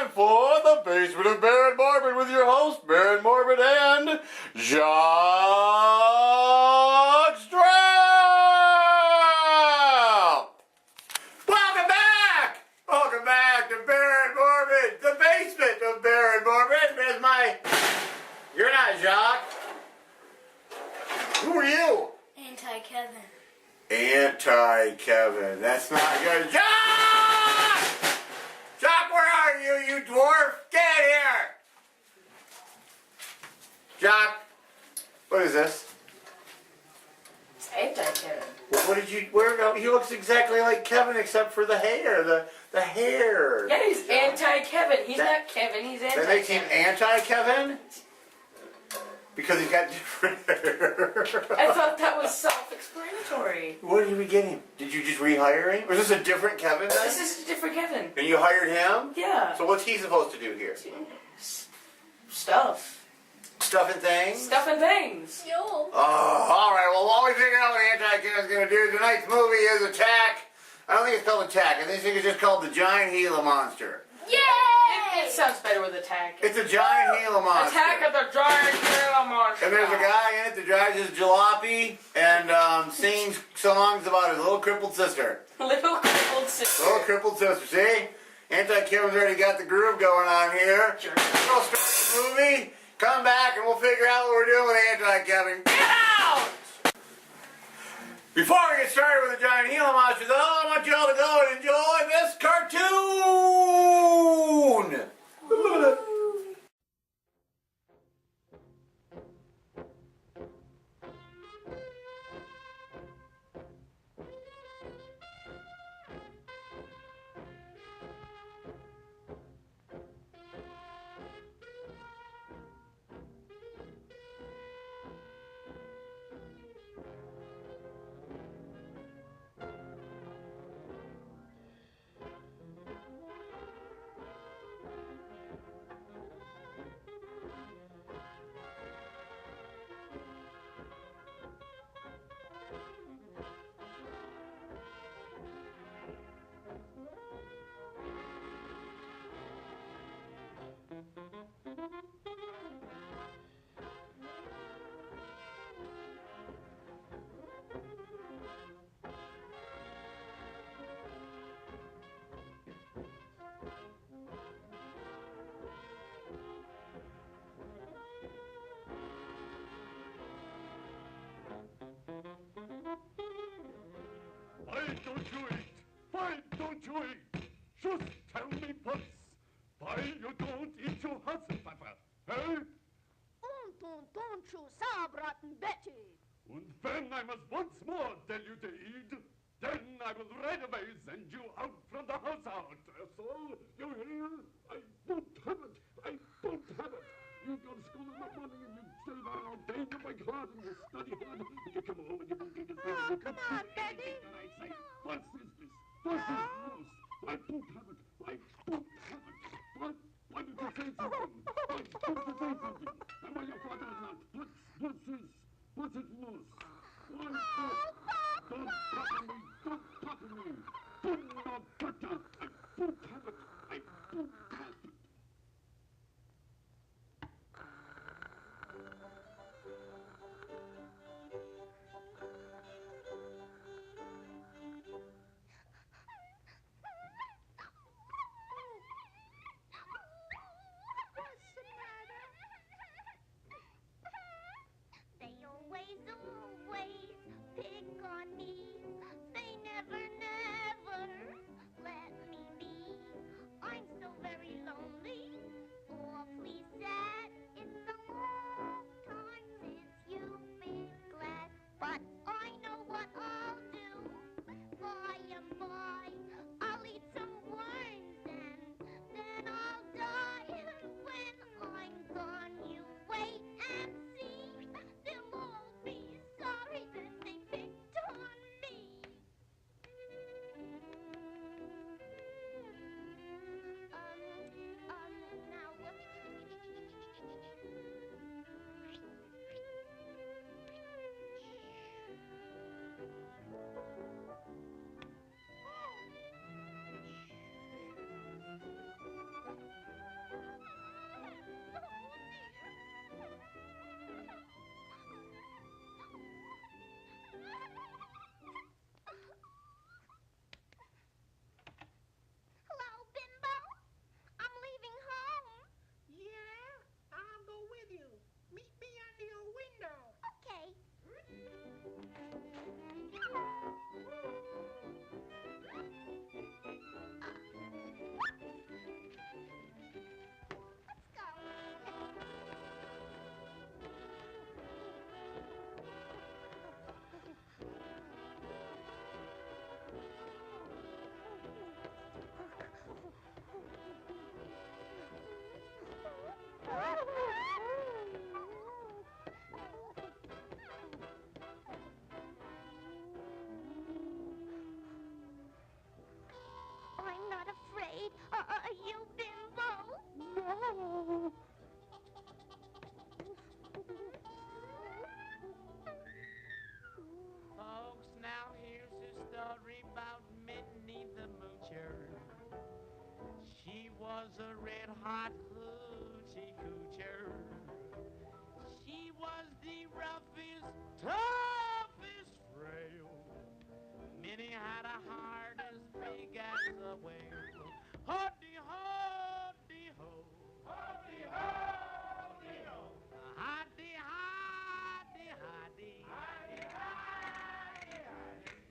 time for the Basement of Bear and Morbid with your host, Bear and Morbid and Jacques Strap! Welcome back! Welcome back to Bear and Morbid, the Basement of Bear and Morbid. There's my... You're not Jacques. Who are you? Anti-Kevin. Anti-Kevin. That's not good. Jacques! Jacques, where are you, you dwarf? Get here! Jacques, what is this? It's Anti-Kevin. Well, what did you... Where? No, he looks exactly like Kevin except for the hair. The hair. Yeah, he's Anti-Kevin. He's not Kevin, he's Anti-Kevin. That makes him Anti-Kevin? Because he's got different hair. I thought that was self-explanatory. Where did we get him? Did you just rehire him? Or is this a different Kevin then? This is a different Kevin. And you hired him? Yeah. So what's he supposed to do here? Stuff. Stuff and things? Stuff and things. Yo. Oh, alright. Well, while we figure out what Anti-Kevin's going to do, tonight's movie is Attack. I don't think it's called Attack. I think it's just called the Giant Gila Monster. Yay! It sounds better with Attack. It's a Giant Gila Monster. Attack of the Giant Gila Monster. And there's a guy in it that drives his jalopy and sings songs about his little crippled sister. Little crippled sister. Little crippled sister, see? Anti-Kevin's already got the groove going on here. Sure. We'll start the movie, come back, and we'll figure out what we're doing with Anti-Kevin. Get out! Before we get started with the Giant Gila Monster, though, I want you all to go and enjoy this cartoon! Why don't you eat? Why don't you eat? Just tell me once. Why you don't eat your Hasselpfeffer, eh? Don't you sabraten Betty? And when I must once more tell you to eat, then I will right away send you out from the house out. So, you hear? I won't have it. I won't have it. You go to school in the morning and you stay there all day in my class and you study hard and you come home and you don't do this thing. Oh, come on, Daddy. I say, what is this? What is this? I won't have it. I won't have it. What? Why did you say something? Why did you say something? And why your father is not? What's this? What's it loose? Why is this? Don't touch me! Don't touch me! Do not touch us! I won't have it! I won't have it! They always pick on me. They never let me be. Folks, now here's a story about Minnie the Moocher. She was a red-hot hoochie coocher. She was the roughest, toughest frail. Minnie had a heart as big as a whale. Ho-dee-ho, dee-ho. Ho-dee-ho, dee-ho. Hi-dee-hi, dee-hi-dee.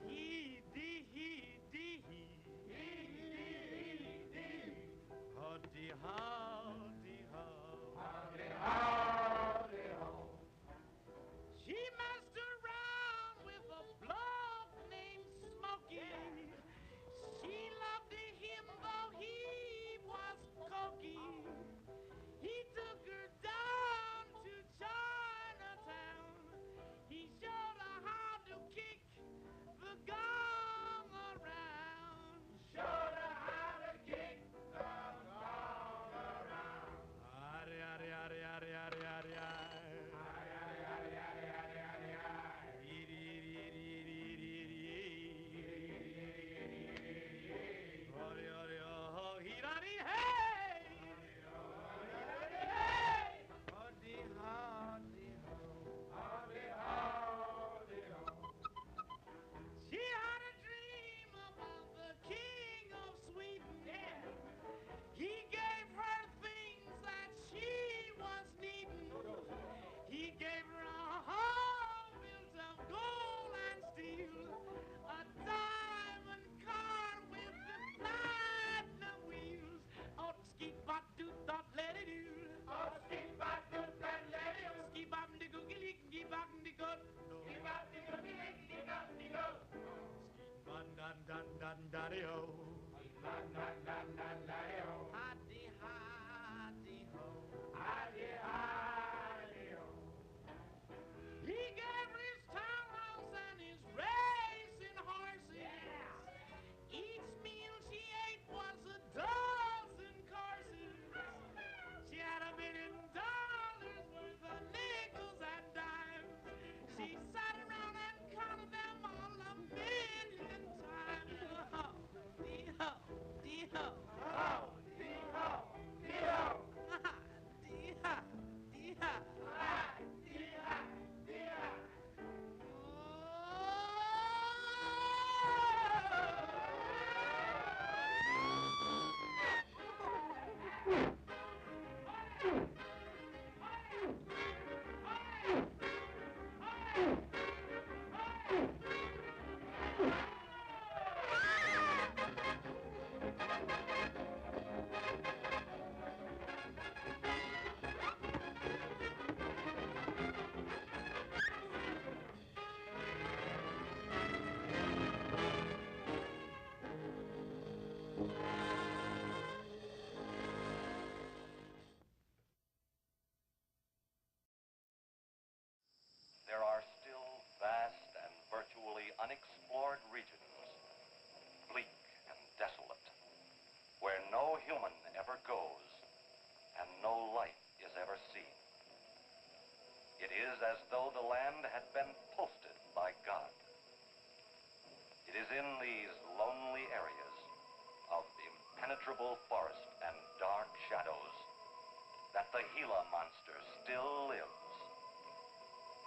Hee-dee-hee-dee-hee. Hee-dee-hee-dee. Ho-dee-ho, dee-ho. Ho-dee-ho. She messed around with a bloke named Smokey. She loved him though he was cokey. He took her down to Chinatown. He showed her how to kick the gong around. Showed her how to kick the gong around. Howdy, howdy, howdy, howdy, howdy, howdy, howdy. She had a dream about the king of Sweden. He gave her things that she was needing. He gave her a home built of gold and steel, a diamond car with the platinum wheels. Oh, ski bop doot dot let it do. Oh, ski bop doot dot let it do. Ski bop de go gilly, ski bop de go. Ski bop de go gilly, ski bop de go. Ski bop dun dun dun daddy o. Dun dun dun dun daddy o. Haddy haddy ho. Haddy haddy ho. He gave her his townhouse and his racing horses. Yeah. Each meal she ate was a dozen courses. She had $1 million worth of nickels and dimes. She sat around and counted them all 1,000,000 times. Ho, dee ho, dee ho, ho, dee ho, dee ho, ha, dee ha, dee ha, ha, dee ha, dee ha. There are still vast and virtually unexplored regions, bleak and desolate, where no human ever goes and no life is ever seen. It is as though the land had been posted by God. It is in these lonely areas of impenetrable forest and dark shadows that the Gila monster still lives.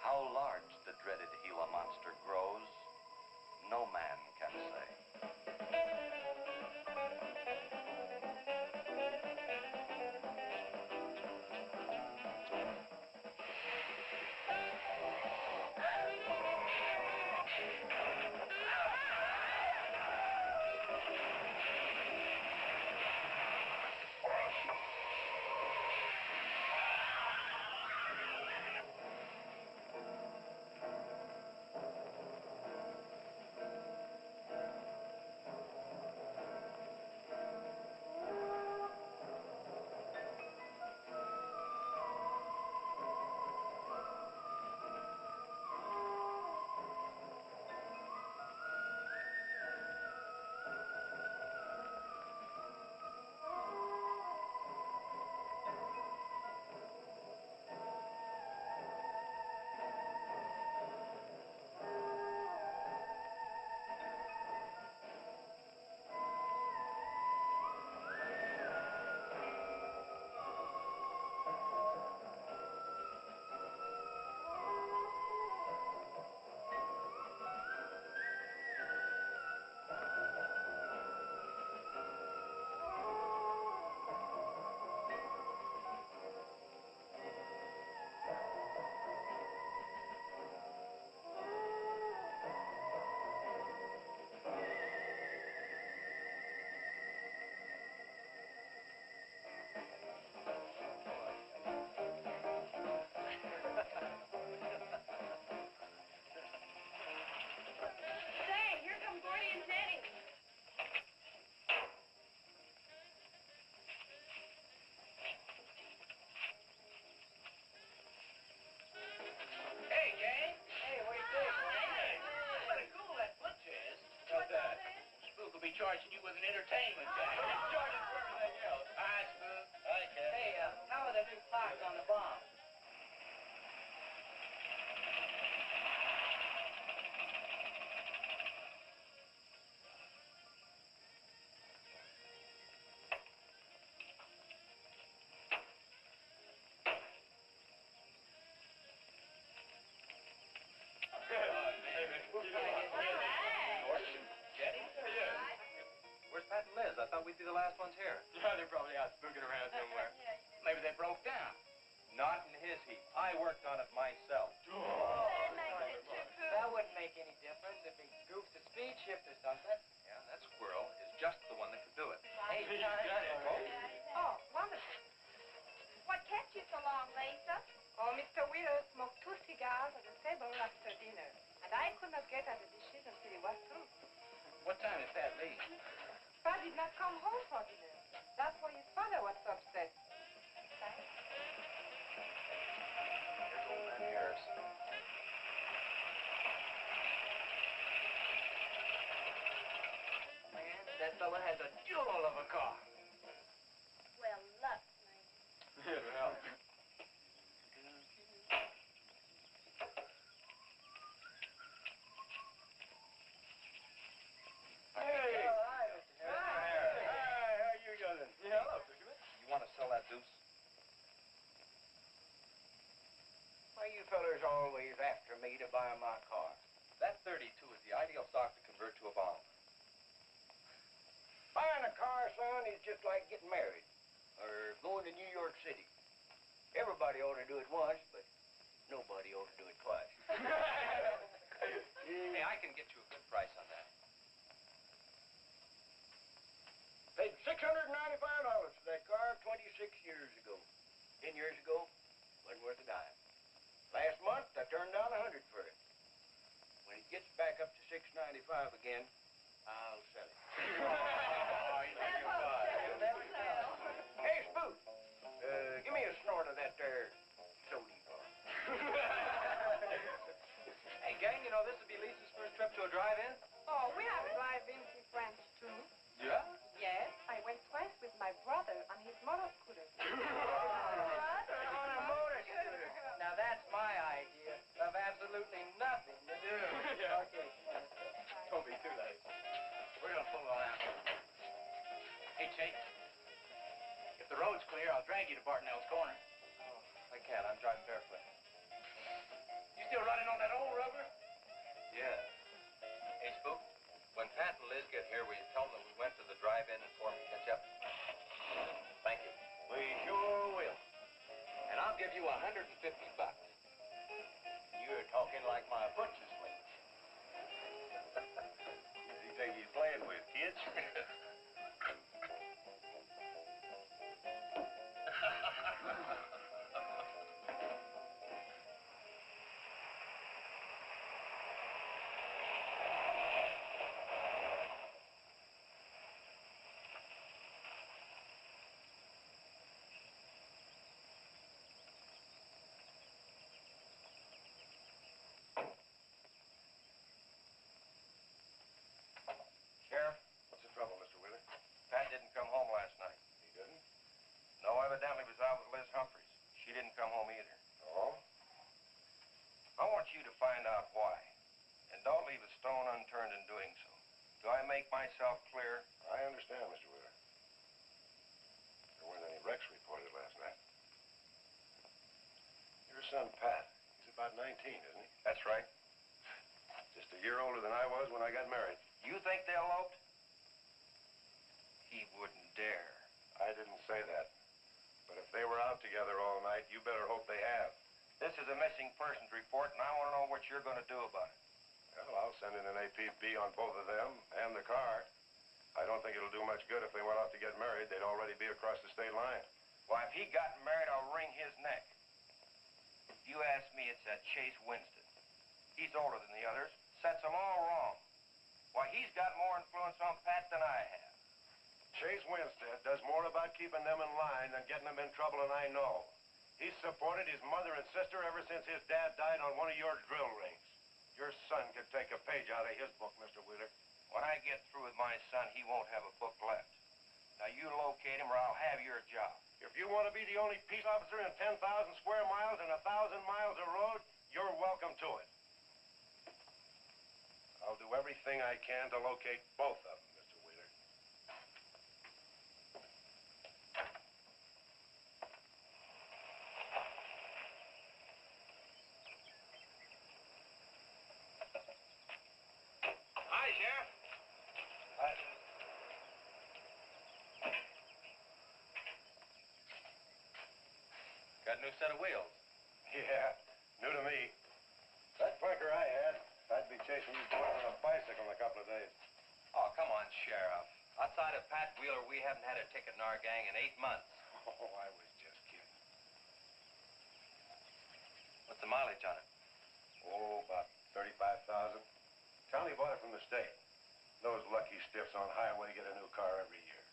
How large the dreaded Gila monster grows, no man can say. charging you with an entertainment tax. He's charging for everything else. Hi, Spook. Hi, Ken. Hey, how are the new clocks on the bomb? Where's Pat and Liz? I thought we'd be the last ones here. Yeah, they're probably out spooking around somewhere. Maybe they broke down. Not in his heat. I worked on it myself. That wouldn't make any difference if he goofed the speed shift or something. Yeah, that squirrel is just the one that could do it. Hey, You got it. Oh, wonderful. What kept you so long, Lisa? Oh, Mr. Wheeler smoked 2 cigars at the table after dinner, and I could not get at the dishes until he was through. What time did Pat leave? Pat did not come home for dinner. That's why his father was so upset. Here's old man Harris. Man, that fella has a jewel of a car. Well, luck, man. Yeah, well. Hey! Oh, hi, Mr. Harris. Hi, how you doing? Yeah, hello, Fisherman. You want to sell that deuce? Why you fellers always after me to buy my car? That 32 is the ideal stock to convert to a bomb. Buying a car, son, is just like getting married. Or going to New York City. Everybody ought to do it once, but nobody ought to do it twice. Hey, I can get you a good price on that. Paid $695 for that car 26 years ago. 10 years ago, wasn't worth a dime. Last month, I turned down $100 for it. When it gets back up to $695 again, I'll sell it. Oh, you think you'll buy. You'll never tell. Hey, Spook, give me a snort of that there sody bar. Hey, gang, you know this would be Lisa's first trip to a drive-in? Oh, we have drive-ins in France, too. Yeah? Yes, I went twice with my brother on his motor scooter. On a motor scooter. Now that's my idea of absolutely nothing to do. Yeah. Okay. Don't be too late. We're gonna pull it all out. Hey, Chase. If the road's clear, I'll drag you to Bartonell's corner. I can't. I'm driving barefoot. You still running on that old rubber? Yeah. Hey, Spook, when Pat and Liz get here, will you tell them that we went to the drive-in and formed a catch-up? Thank you. We sure will. And I'll give you $150. You're talking like my butcher swing. Who do you think he's playing with, kids? Sheriff? What's the trouble, Mr. Wheeler? Pat didn't come home last night. He didn't? No, evidently was out with Liz Humphreys. She didn't come home either. Oh? I want you to find out why. And don't leave a stone unturned in doing so. Do I make myself clear? I understand, Mr. Wheeler. There weren't any wrecks reported last night. Your son, Pat, he's about 19, isn't he? That's right. Just a year older than I was when I got married. You think they eloped? He wouldn't dare. I didn't say that. But if they were out together all night, you better hope they have. This is a missing persons report, and I want to know what you're going to do about it. Well, I'll send in an APB on both of them and the car. I don't think it'll do much good if they went out to get married. They'd already be across the state line. Why, if he got married, I'll wring his neck. If you ask me, it's that Chase Winston. He's older than the others. Sets them all wrong. Why, he's got more influence on Pat than I have. Chase Winstead does more about keeping them in line than getting them in trouble, and I know. He's supported his mother and sister ever since his dad died on one of your drill rigs. Your son could take a page out of his book, Mr. Wheeler. When I get through with my son, he won't have a book left. Now, you locate him or I'll have your job. If you want to be the only peace officer in 10,000 square miles and 1,000 miles of road, you're welcome to it. I'll do everything I can to locate both of them, Mr. Wheeler. Hi, Sheriff. Got a new set of wheels. Yeah, new to me. That clunker I had, I'd be chasing you boys on a bicycle in a couple of days. Oh, come on, Sheriff. Outside of Pat Wheeler, we haven't had a ticket in our gang in 8 months. Oh, I was just kidding. What's the mileage on it? Oh, about 35,000. County bought it from the state. Those lucky stiffs on highway get a new car every year.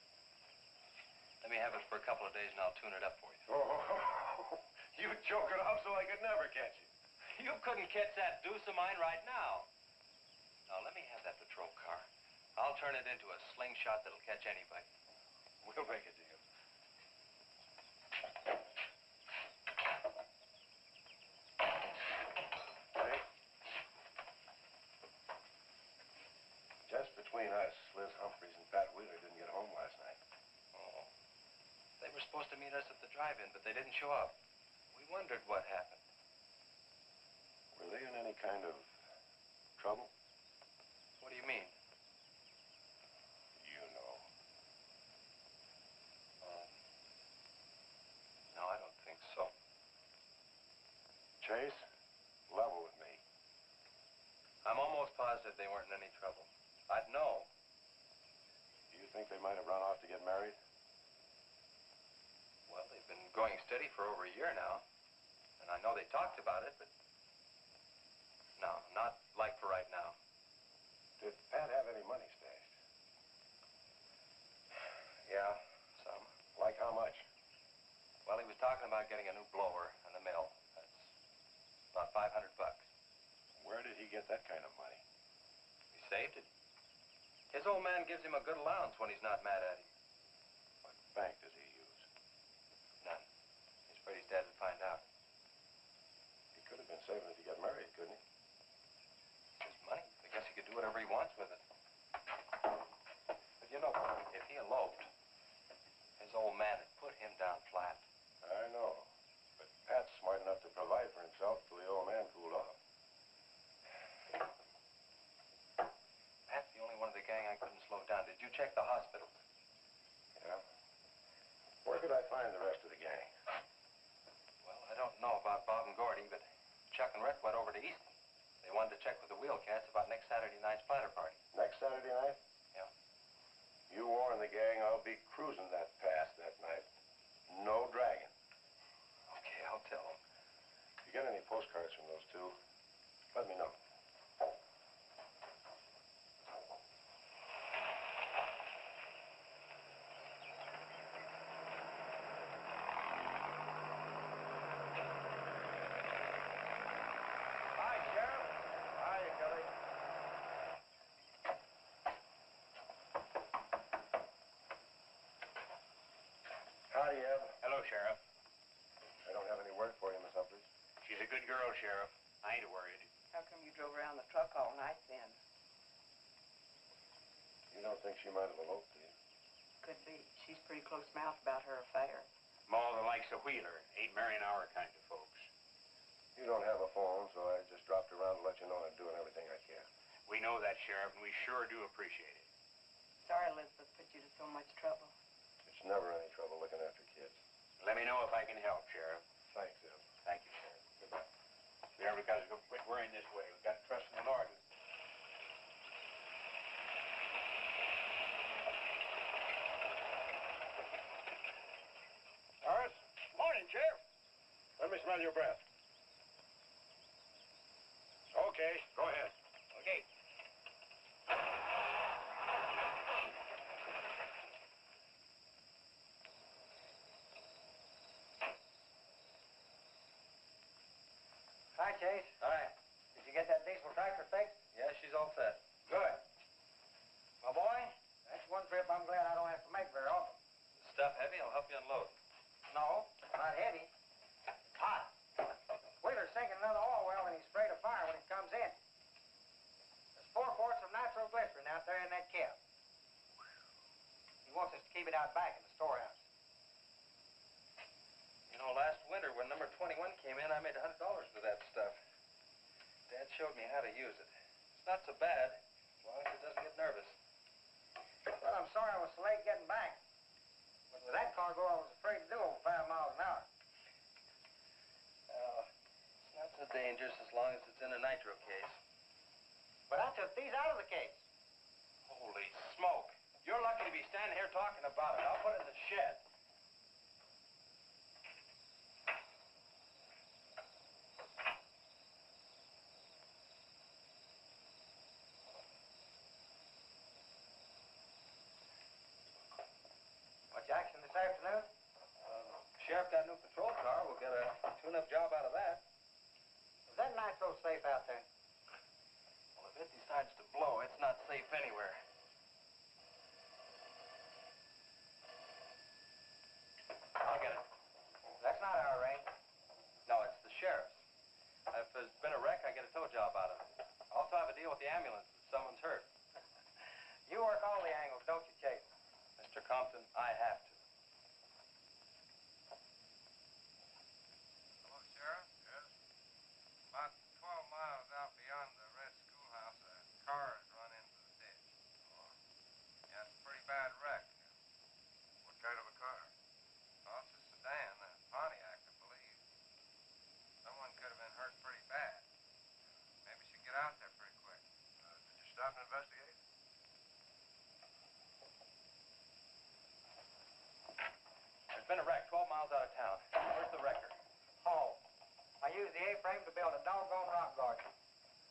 Let me have it for a couple of days and I'll tune it up for you. Oh, you choke it off so I could never catch you. You couldn't catch that deuce of mine right now. Now, let me have that patrol car. I'll turn it into a slingshot that'll catch anybody. We'll make a deal. Hey. Just between us, Liz Humphreys and Pat Wheeler didn't get home last night. Oh. They were supposed to meet us at the drive-in, but they didn't show up. We wondered what happened. Were they in any kind of trouble? What do you mean? You know. No, I don't think so. Chase, level with me. I'm almost positive they weren't in any trouble. I'd know. Do you think they might have run off to get married? Well, they've been going steady for over a year now. And I know they talked about it, but... No, not like for right now. Did Pat have any money stashed? Yeah, some. Like how much? Well, he was talking about getting a new blower and a mill. That's about $500. Where did he get that kind of money? He saved it. His old man gives him a good allowance when he's not mad at him. What bank does he use? None. He's afraid his dad would find out. He could have been saving it to get married, couldn't he? It's his money. I guess he could do whatever he wants with it. But you know, if he eloped, his old man had put him down flat. I know. But Pat's smart enough to provide for himself till the old man cooled off. Pat's the only one of the gang I couldn't slow down. Did you check the hospitals? Yeah? Where could I find the rest of the gang? Well, I don't know about Bob and Gordy, but Chuck and Rhett went over to Easton. They wanted to check with the Wheelcats about next Saturday night's splatter party. Next Saturday night? Yeah. You warn the gang I'll be cruising that pass that night. No dragging. Okay, I'll tell them. If you get any postcards from those two, let me know. Hi, Sheriff. Hiya, Kelly. Howdy, Eb. Hello, Sheriff. I don't have any word for you, Miss Humphreys. She's a good girl, Sheriff. I ain't worried. How come you drove around the truck all night then? You don't think she might have eloped, do you? Could be. She's pretty close-mouthed about her affair. Ma, the likes of Wheeler, ain't marrying our kind of folks. You don't have a phone, so I just dropped around to let you know I'm doing everything I can. We know that, Sheriff, and we sure do appreciate it. Sorry Elizabeth put you to so much trouble. It's never any trouble looking after kids. Let me know if I can help, Sheriff. Thanks, Eb. Thank you, Sheriff. Goodbye. We never got to quit worrying this way. We've got to trust in the Lord. Horace? Morning, Sheriff. Let me smell your breath. Okay, go ahead. Okay. Hi, Chase. All right. Did you get that diesel tractor fixed? Yeah, she's all set. Good. help you unload. No, not heavy. It's hot. Wheeler's sinking another oil well and he's afraid of fire when he comes in. There's 4 quarts of nitroglycerin out there in that keb. He wants us to keep it out back in the storehouse. You know, last winter when number 21 came in, I made $100 with that stuff. Dad showed me how to use it. It's not so bad, as long as it doesn't get nervous. Well, I'm sorry I was so late getting back. But with that cargo, I was afraid to do over 5 miles an hour. Well, it's not so dangerous as long as it's in a nitro case. But I took these out of the case. Holy smoke. You're lucky to be standing here talking about it. I'll put it in the shed. Much action this afternoon? Sheriff got a new patrol car. We'll get a tune-up job out of that. Is that nitro safe out there? Well, if it decides to blow, it's not safe anywhere. I'll get it. That's not our range. No, it's the sheriff's. If there's been a wreck, I get a tow job out of it. I also have a deal with the ambulance if someone's hurt. You work all the angles, don't you, Chase? Mr. Compton, I have to. Hello, Sheriff. Yes. About 12 miles out beyond the red schoolhouse, a car has run into the ditch. Oh. Yeah, it's a pretty bad wreck. What kind of a car? Oh, it's a sedan, a Pontiac, I believe. Someone could have been hurt pretty bad. Maybe we should get out there pretty quick. Did you stop and investigate? There's been a wreck 12 miles out of town. Where's the wrecker? Oh. I used the A-frame to build a doggone rock garden.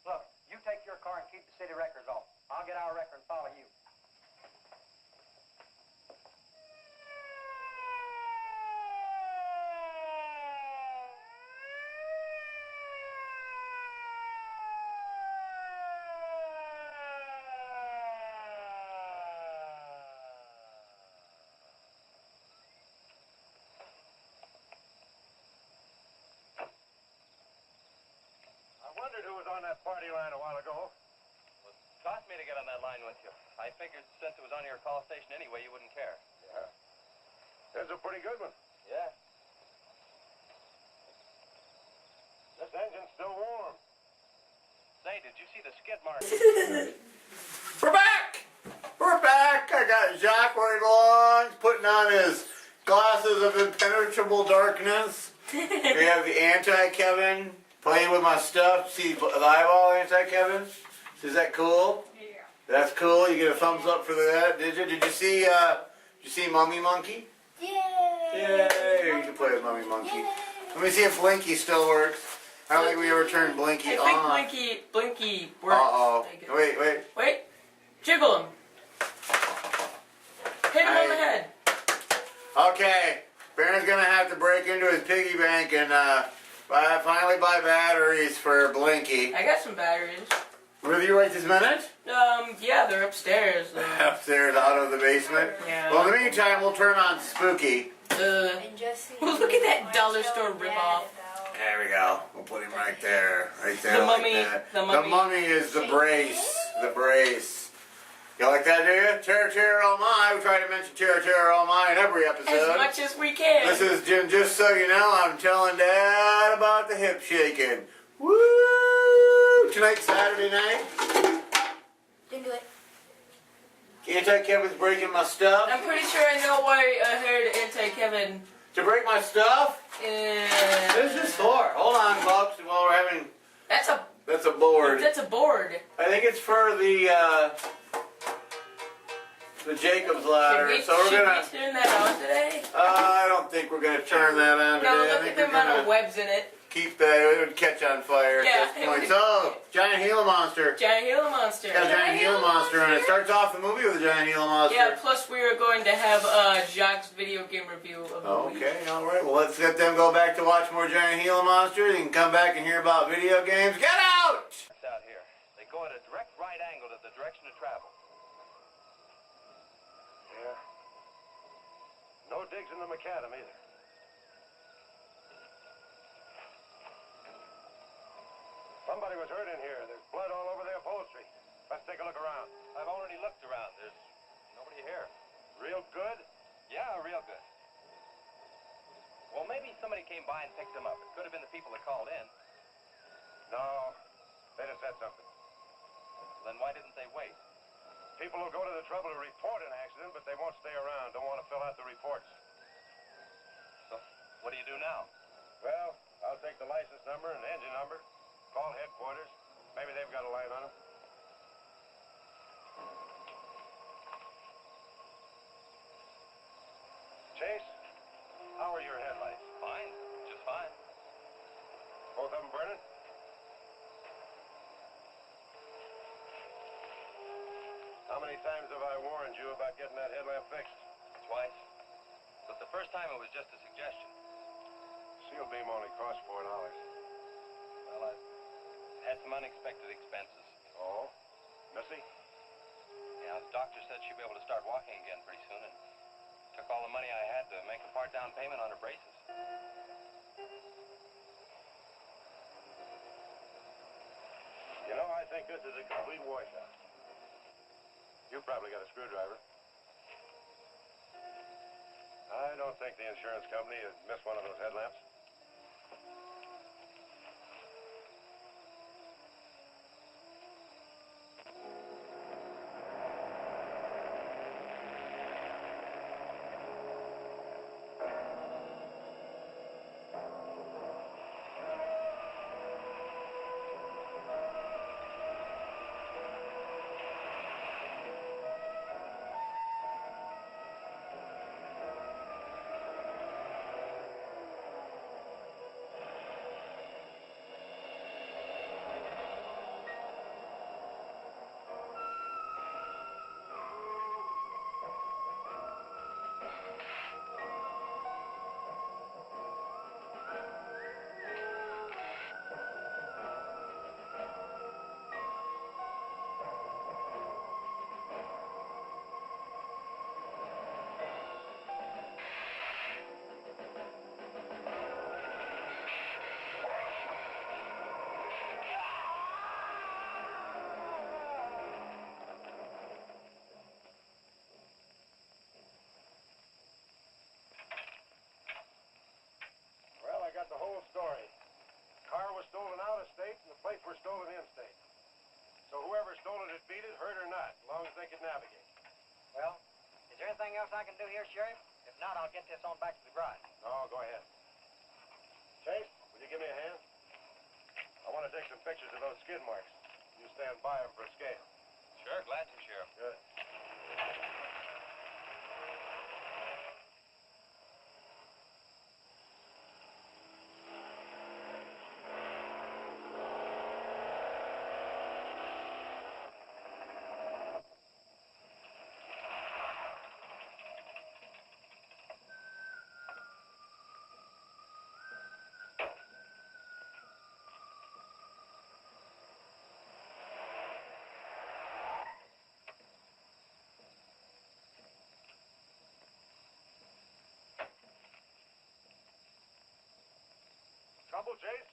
Look, you take your car and keep the city wreckers off. I'll get our wrecker and follow you. I wondered who was on that party line a while ago. Well, it cost me to get on that line with you. I figured since it was on your call station anyway, you wouldn't care. Yeah. That's a pretty good one. Yeah. This engine's still warm. Say, did you see the skid mark? We're back! We're back! I got Jacques where he belongs, putting on his glasses of impenetrable darkness. We have the anti-Kevin playing with my stuff. See the eyeball anti-Kevin? Is that cool? Yeah. That's cool. You get a thumbs up for that, did you? Did you see Mummy Monkey? Yay! Yay! You can play with Mummy Monkey. Let me see if Blinky still works. I don't think we ever turned Blinky on. I think Blinky works. Uh-oh. I guess. Wait. Wait. Jiggle him. Hit him on the head. Okay. Baron's gonna have to break into his piggy bank and finally buy batteries for Blinky. I got some batteries. With you right this minute? Yeah, they're upstairs. Upstairs, out of the basement? Yeah. Well, in the meantime, we'll turn on Spooky. And just see Look at that dollar store ripoff. There we go. We'll put him right there. Right there. The like mummy. that. The mummy. The mummy is the brace. The brace. You like that, do you? Terror, oh my. We try to mention terror, oh my in every episode. As much as we can. This is Jim, just so you know, I'm telling Dad about the hip shaking. Woo! Tonight's Saturday night. Didn't do it. Anti-Kevin's breaking my stuff. I'm pretty sure I know why I heard anti-Kevin. To break my stuff? This is for. Hold on, folks. While we're having. That's a board. That's a board. I think it's for the Jacob's ladder. Should we, So we're gonna. should we turn that on today? I don't think we're gonna turn that on today. No, I look think at the we're amount gonna of webs in it. keep that. It would catch on fire Yeah, at it this point. would. So, giant Gila monster. Giant Gila monster. Got a giant Gila monster, and it starts off the movie with a giant Gila monster. Yeah, plus we are going to have Jacques' video game review of the movie. Okay, alright. Well, let's let them go back to watch more giant Gila monsters. You can come back and hear about video games. Get out! It's out here. They go at a direct right angle to the direction of travel. Yeah. No digs in the macadam either. Somebody was hurt in here. There's blood all over the upholstery. Let's take a look around. I've already looked around. There's nobody here. Real good? Yeah, real good. Well, maybe somebody came by and picked them up. It could have been the people that called in. No, they'd have said something. Then why didn't they wait? People will go to the trouble to report an accident, but they won't stay around. Don't want to fill out the reports. So, what do you do now? Well, I'll take the license number and engine number, call headquarters. Maybe they've got a line on them. Chase, how are your headlights? Fine, just fine. Both of them burning? How many times have I warned you about getting that headlamp fixed? Twice. But the first time it was just a suggestion. Seal beam only cost $4. Well, I had some unexpected expenses. Oh? Missy? Yeah, the doctor said she'd be able to start walking again pretty soon, and took all the money I had to make a part down payment on her braces. You know, I think this is a complete washout. You probably got a screwdriver. I don't think the insurance company would miss one of those headlamps. Well, I got the whole story. The car was stolen out of state and the plates were stolen in state. So whoever stole it had beat it, hurt or not, as long as they could navigate. Well, is there anything else I can do here, Sheriff? If not, I'll get this on back to the garage. No, go ahead. Chase, will you give me a hand? I want to take some pictures of those skid marks. You stand by them for a scale. Sure, glad to, Sheriff. Good. Trouble, Chase?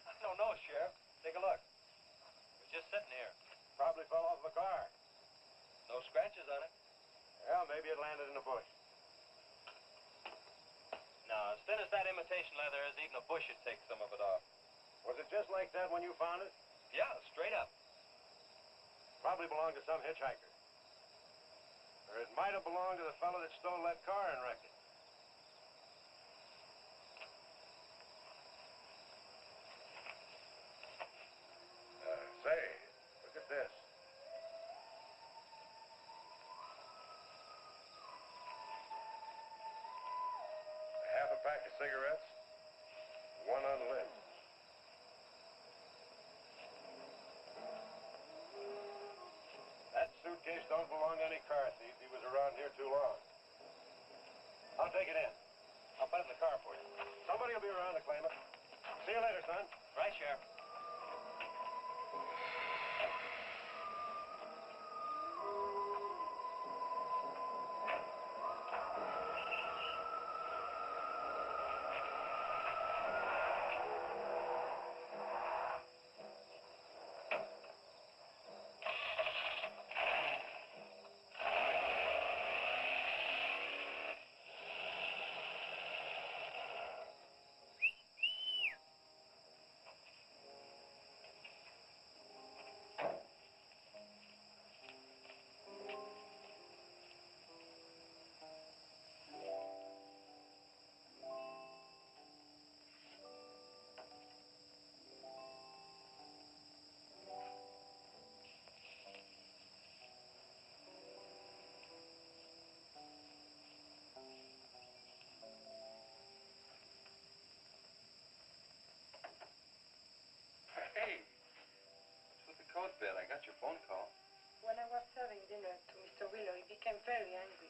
I don't know, Sheriff. Take a look. It was just sitting here. Probably fell off the car. No scratches on it. Well, maybe it landed in a bush. No, as thin as that imitation leather is, even a bush would take some of it off. Was it just like that when you found it? Yeah, straight up. Probably belonged to some hitchhiker. Or it might have belonged to the fellow that stole that car and wrecked it. Say, look at this. Half a pack of cigarettes, one unlit. That suitcase don't belong to any car thief. He was around here too long. I'll take it in. I'll put it in the car for you. Somebody will be around to claim it. See you later, son. Right, Sheriff. became very angry.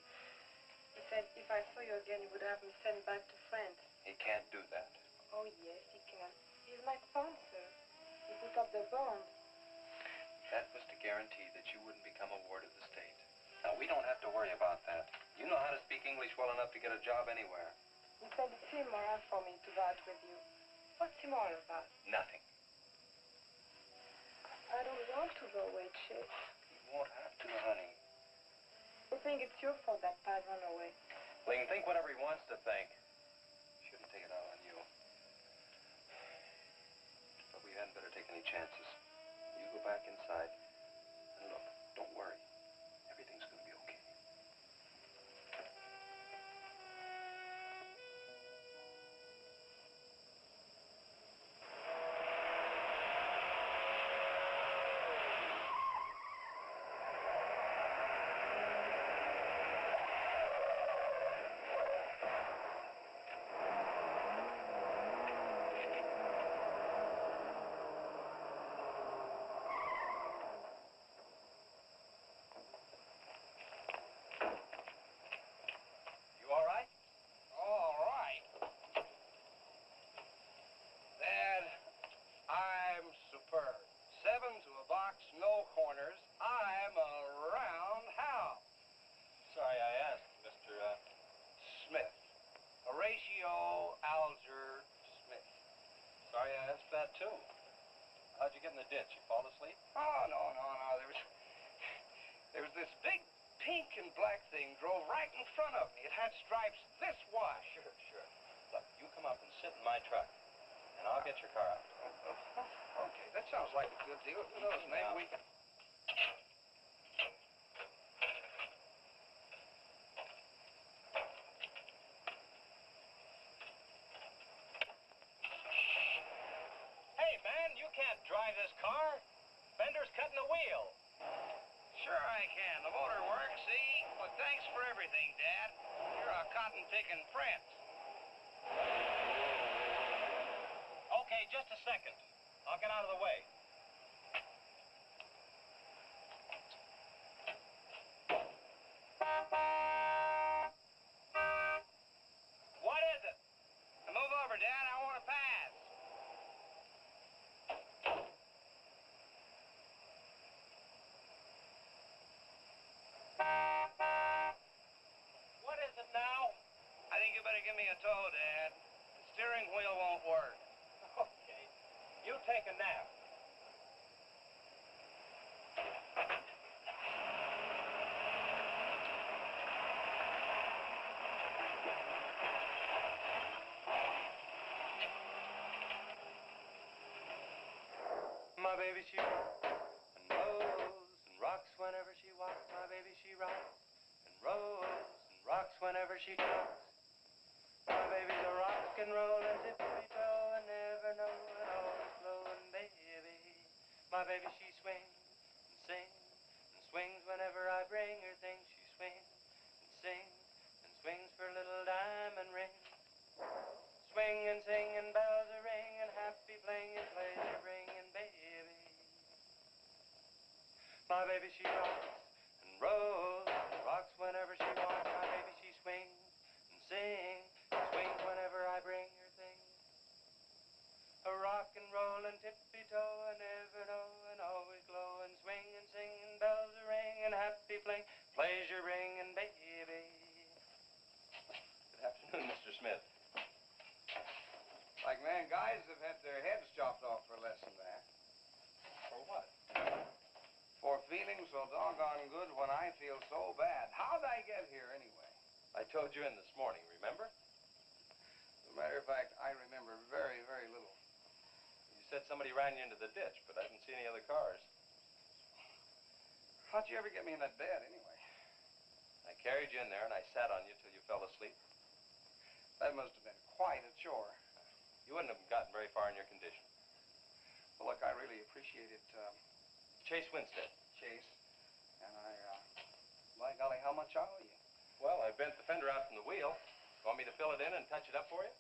He said if I saw you again, he would have me sent back to France. He can't do that. Oh, yes, he can. He's my sponsor. He put up the bond. That was to guarantee that you wouldn't become a ward of the state. Now, we don't have to worry about that. You know how to speak English well enough to get a job anywhere. He said it's immoral for me to go out with you. What's immoral about? Nothing. I don't want to go away, Chick. You won't have to, honey. I think it's your fault that Pat ran away. Well, he can think whatever he wants to think. Shouldn't take it out on you. But we hadn't better take any chances. You go back inside. And look, don't worry. Everything's going to be okay. You all right? All right. Dad, I'm superb. 7 to a box, no corners. I'm a roundhouse. Sorry I asked, Mr. Smith. Horatio Alger Smith. Sorry I asked that, too. How'd you get in the ditch? You fall asleep? Oh, no. There was this big pink and black thing drove right in front of me. It had stripes this wide. Sure. Look, you come up and sit in my truck, and I'll get your car out. Okay, that sounds like a good deal. Who knows, maybe we can... Hey, man, you can't drive this car. Bender's cutting the wheel. Sure I can. The motor works, see? But thanks for everything, Dad. You're a cotton-picking prince. Okay, just a second. I'll get out of the way. What is it? Move over, Dad. I want to pass. What is it now? I think you better give me a tow, Dad. The steering wheel won't work. Okay. You take a nap. My baby, she rocks and rolls and rocks whenever she walks. My baby, she rocks and rolls and rocks whenever she talks. My baby's a rock and rollin' tippy-toe and never know and always blowin' baby. My baby, she swings and sings and swings whenever I bring her things. She swings and sings and swings for a little diamond ring. Swing and sing and bells a ring and happy playing and pleasure bringing baby. My baby, she rocks and rolls and rocks whenever she walks. My baby, she swings and sings and swings whenever I bring her things. A rock and roll and tippy-toe and never know and always glow and swing and sing and bells a ring and happy playing, pleasure bringing baby. Good afternoon, Mr. Smith. Like, man, guys have had their heads chopped off for less than that. For what? For feeling so doggone good when I feel so bad. How'd I get here, anyway? I told you in this morning, remember? As a matter of fact, I remember very, very little. You said somebody ran you into the ditch, but I didn't see any other cars. How'd you ever get me in that bed, anyway? I carried you in there and I sat on you till you fell asleep. That must have been quite a chore. You wouldn't have gotten very far in your condition. Well, look, I really appreciate it, Chase Winstead. Chase. And by golly, how much I owe you? Well, I bent the fender out from the wheel. Want me to fill it in and touch it up for you?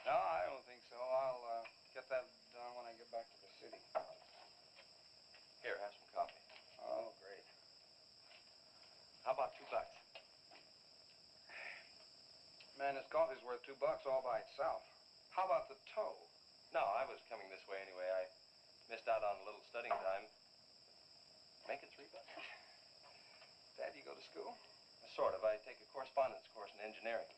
No, I don't think so. I'll get that done when I get back to the city. Here, have some coffee. Oh, great. How about man, this coffee's worth $2 all by itself. How about the tow? No, I was coming this way anyway. I missed out on a little studying time. Make it $3. Dad, you go to school? Sort of. I take a correspondence course in engineering.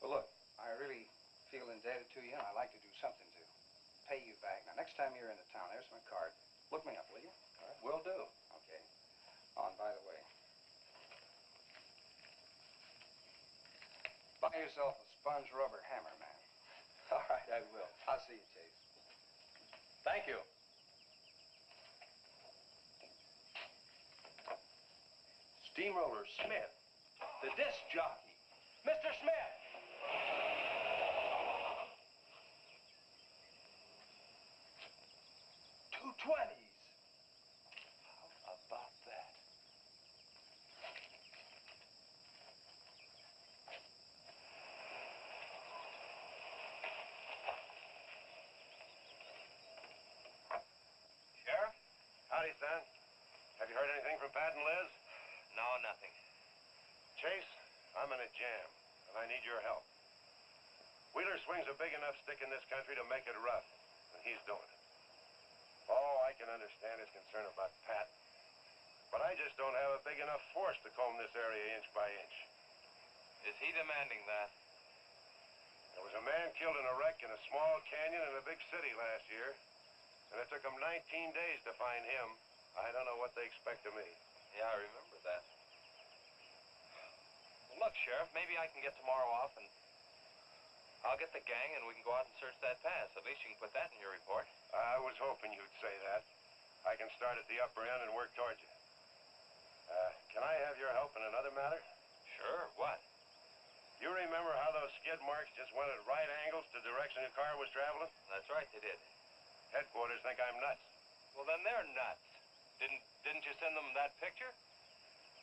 Well, look, I really feel indebted to you, and I'd like to do something to pay you back. Now, next time you're in the town, there's my card. Look me up, will you? All right, will do. Okay. Oh, and by the way, buy yourself a sponge rubber hammer, man. All right, I will. I'll see you, Chase. Thank you. Steamroller Smith, the disc jockey. Mr. Smith! 220s. How about that? Sheriff? Howdy, son. Have you heard anything from Pat and Liz? No, nothing. Chase, I'm in a jam, and I need your help. Wheeler swings a big enough stick in this country to make it rough, and he's doing it. Oh, I can understand his concern about Pat, but I just don't have a big enough force to comb this area inch by inch. Is he demanding that? There was a man killed in a wreck in a small canyon in a big city last year, and it took them 19 days to find him. I don't know what they expect of me. Yeah, I remember that. Well, look, Sheriff, maybe I can get tomorrow off and I'll get the gang and we can go out and search that pass. At least you can put that in your report. I was hoping you'd say that. I can start at the upper end and work towards you. Can I have your help in another matter? Sure, what? You remember how those skid marks just went at right angles to the direction the car was traveling? That's right, they did. Headquarters think I'm nuts. Well, then they're nuts. Didn't you send them that picture?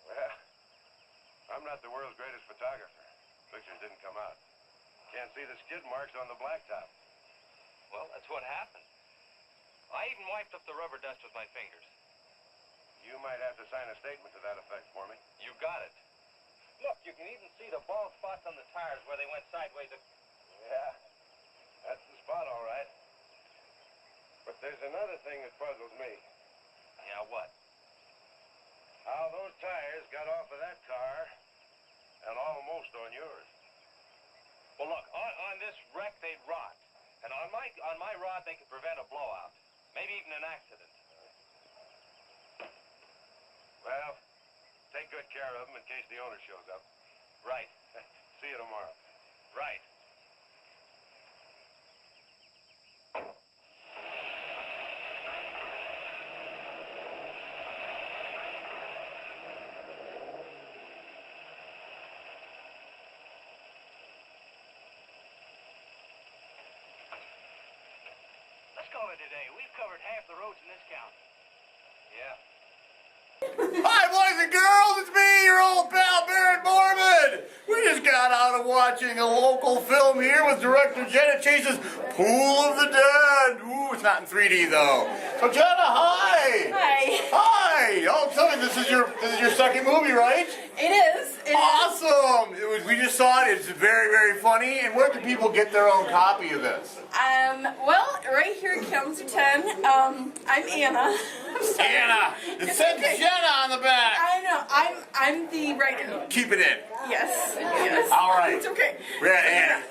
Well, I'm not the world's greatest photographer. Pictures didn't come out. Can't see the skid marks on the blacktop. Well, that's what happened. I even wiped up the rubber dust with my fingers. You might have to sign a statement to that effect for me. You got it. Look, you can even see the bald spots on the tires where they went sideways. Yeah, that's the spot, all right. But there's another thing that puzzles me. Yeah, what? How those tires got off of that car and almost on yours. Well, look, on this wreck, they'd rot. And on my rod, they could prevent a blowout. Maybe even an accident. Well, take good care of them in case the owner shows up. Right. See you tomorrow. Right. Let's call it a day. We've covered half the roads in this county. Yeah. Hi, boys and girls, it's me, your old pal, Baron Morbid. We just got out of watching a local film here with director Jenna Chase's Pool of the Dead. Ooh, it's not in 3D though. So Jenna, hi. Hi. Hi. Oh, tell me, this is your second movie, right? It is. Awesome. We just saw it. It's very, very funny. And where can people get their own copy of this? Well, right here at Kalamazoo 10. I'm Anna. Anna. It says Jenna on the back. I know. I'm the writer. Keep it in. Yes. Yes. All right. It's okay. We're at Anna.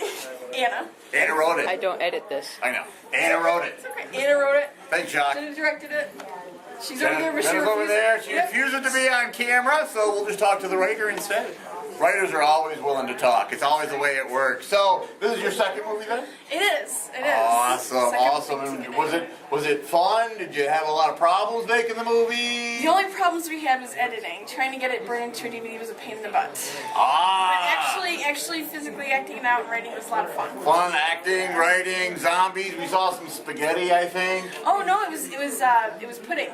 Anna. Anna wrote it. I don't edit this. I know. Anna wrote it. It's okay. Anna wrote it. Thanks, Jock. Jenna directed it. She's over there, but she Jenna's over refuses. there. She refuses to be on camera, so we'll just talk to the writer instead. Writers are always willing to talk. It's always the way it works. So, this is your second movie then? It is. It is. Awesome, Second awesome. movie And was it fun? Did you have a lot of problems making the movie? The only problems we had was editing. Trying to get it burned into a DVD was a pain in the butt. Ah. But actually physically acting it out and writing was a lot of fun. Fun acting, writing, zombies. We saw some spaghetti, I think. Oh no, it was pudding.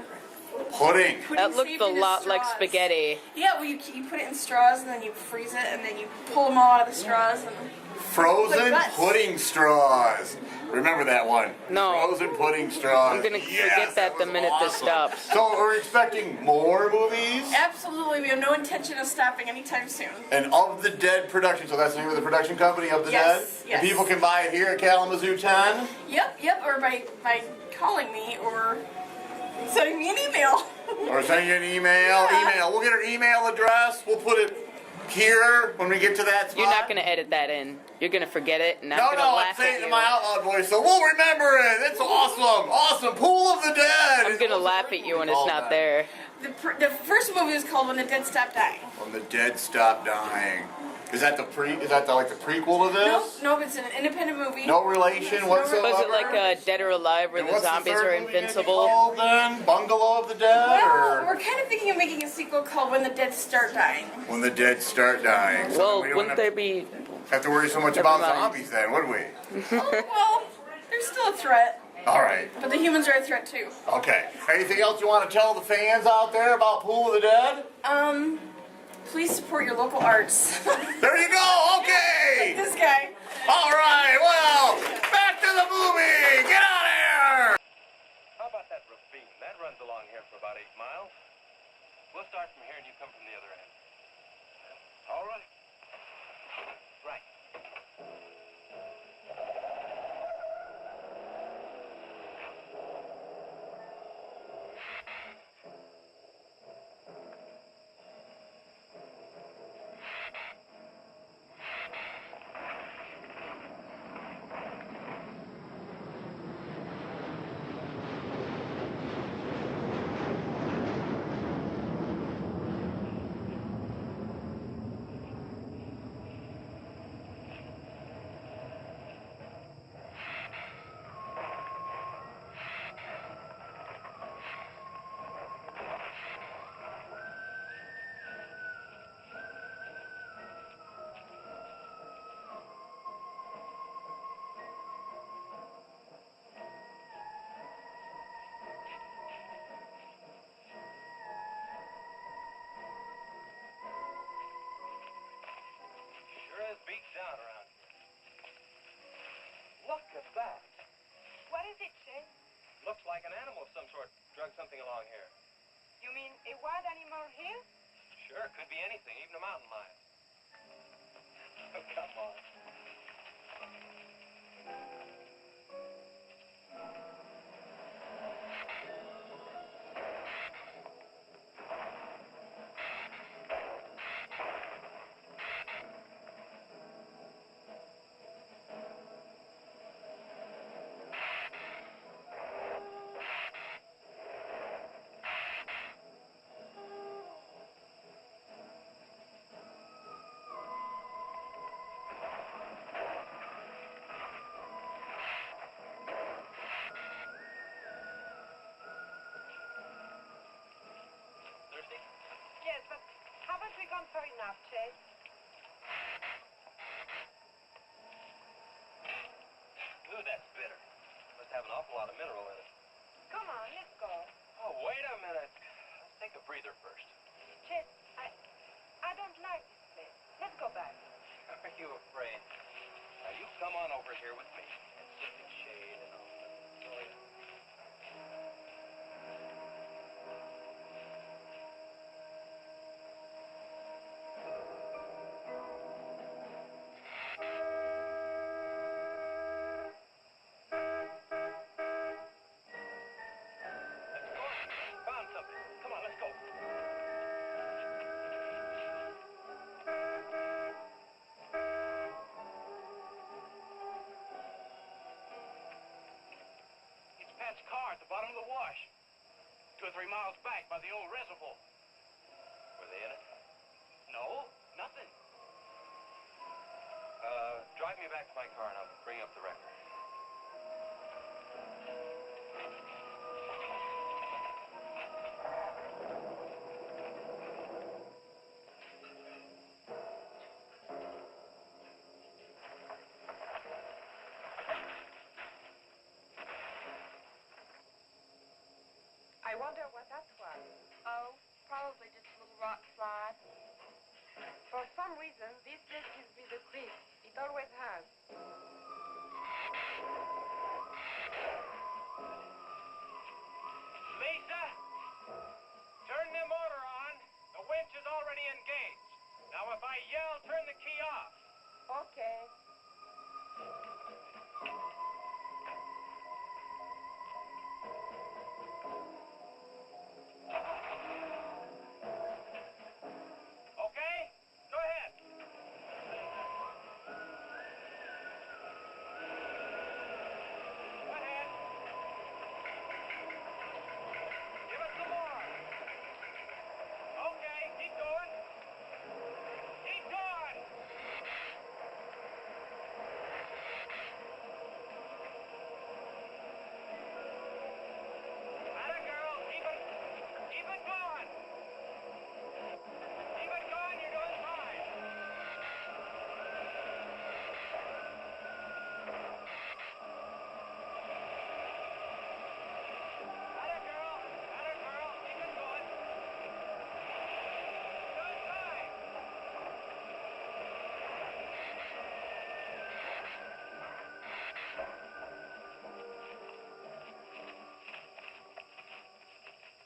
Pudding. Pudding That looked saved a in his lot like straws. spaghetti. Yeah, well, you put it in straws and then you freeze it and then you pull them all out of the straws. And Frozen Like guts. pudding straws. Remember that one? No. Frozen pudding straws. I'm gonna Yes, forget that the was minute this awesome. stops. So we're expecting more movies? Absolutely, we have no intention of stopping anytime soon. And Of the Dead production, so that's the name of the production company, Of the Yes, Dead? yes. And people can buy it here at Kalamazoo 10? Yep, or by calling me or sending me an email. Or sending you an email. Yeah. Email. We'll get her email address. We'll put it here when we get to that spot. You're not gonna edit that in. You're gonna forget it, and I'm No, gonna I'm laugh saying at it you. in my out loud voice, so we'll remember it. It's awesome. Awesome. Pool of the Dead. I'm gonna laugh at you when it's not there. The first movie is called When the Dead Stop Dying. When the Dead Stop Dying. Is that the like the prequel to this? Nope, it's an independent movie. No relation whatsoever. Was it like Dead or Alive, where And the what's zombies third are movie gonna be invincible? called then? Bungalow of the Dead? Well, Or we're kind of thinking of making a sequel called When the Dead Start Dying. When the Dead Start Dying. So Well, we don't wouldn't there be? have to worry so much Never about mind. zombies then, would we? Well, there's still a threat, All right. but the humans are a threat too. Okay. Anything else you want to tell the fans out there about Pool of the Dead? Please support your local arts. There you go. Okay. This guy. All right. Well, back to the movie. Get out of here. How about that ravine? That runs along here for about 8 miles. We'll start from here and you come from the other end. All right. Right. Sure is beat down around here. Look at that. What is it, Shay? Looks like an animal of some sort drug something along here. You mean a wild animal here? Sure, could be anything, even a mountain lion. Oh, come on. Thirsty? Yes, but haven't we gone far enough, Shay? Ooh, that's bitter. Must have an awful lot of mineral in it. Come on, let's go. Oh, wait a minute. Let's take a breather first. Chet, I don't like this place. Let's go back. Are you afraid? Now, you come on over here with me and sit in shade and all. Show you. Let's go. Found something. Come on, let's go. It's Pat's car at the bottom of the wash. 2 or 3 miles back by the old reservoir. Were they in it? No, nothing. Drive me back to my car and I'll bring up the record. I wonder what that was. reason, this place gives me the creep. It always has. Lisa, turn the motor on. The winch is already engaged. Now, if I yell, turn the key off. Okay. Okay? Go ahead. Go ahead. Give us some more. Okay, keep going. Keep going. Atta girl, keep it going. Keep it going, you're doing fine. Atta girl, keep it going. Doing fine.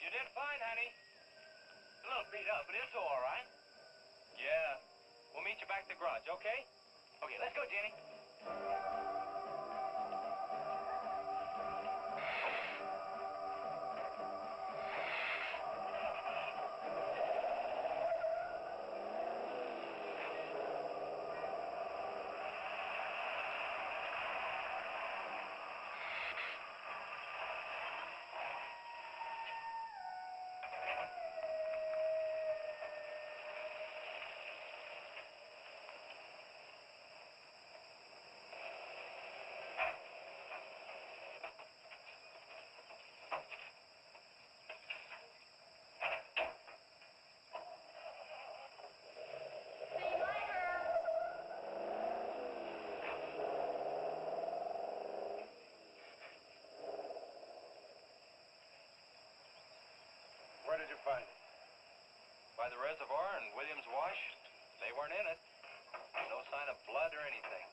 You did fine, honey. A little beat up, but it's all right. Yeah. We'll meet you back at the garage, okay? Okay, let's go, Jenny. See you later. Where did you find it? By the reservoir and Williams Wash, they weren't in it. No sign of blood or anything.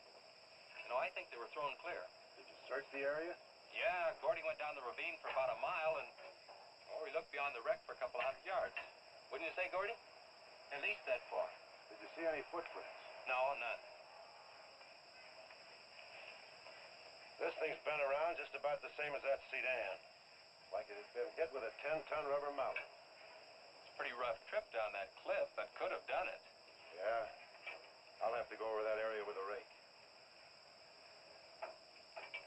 You know, I think they were thrown clear. Did you search the area? Yeah, Gordy went down the ravine for about a mile and, oh, he looked beyond the wreck for a couple 100 yards. Wouldn't you say, Gordy? At least that far. Did you see any footprints? No, none. This thing's been around just about the same as that sedan. Like it had been hit with a 10-ton rubber mallet. It's a pretty rough trip down that cliff, but could have done it. Yeah. I'll have to go over that area with a rake.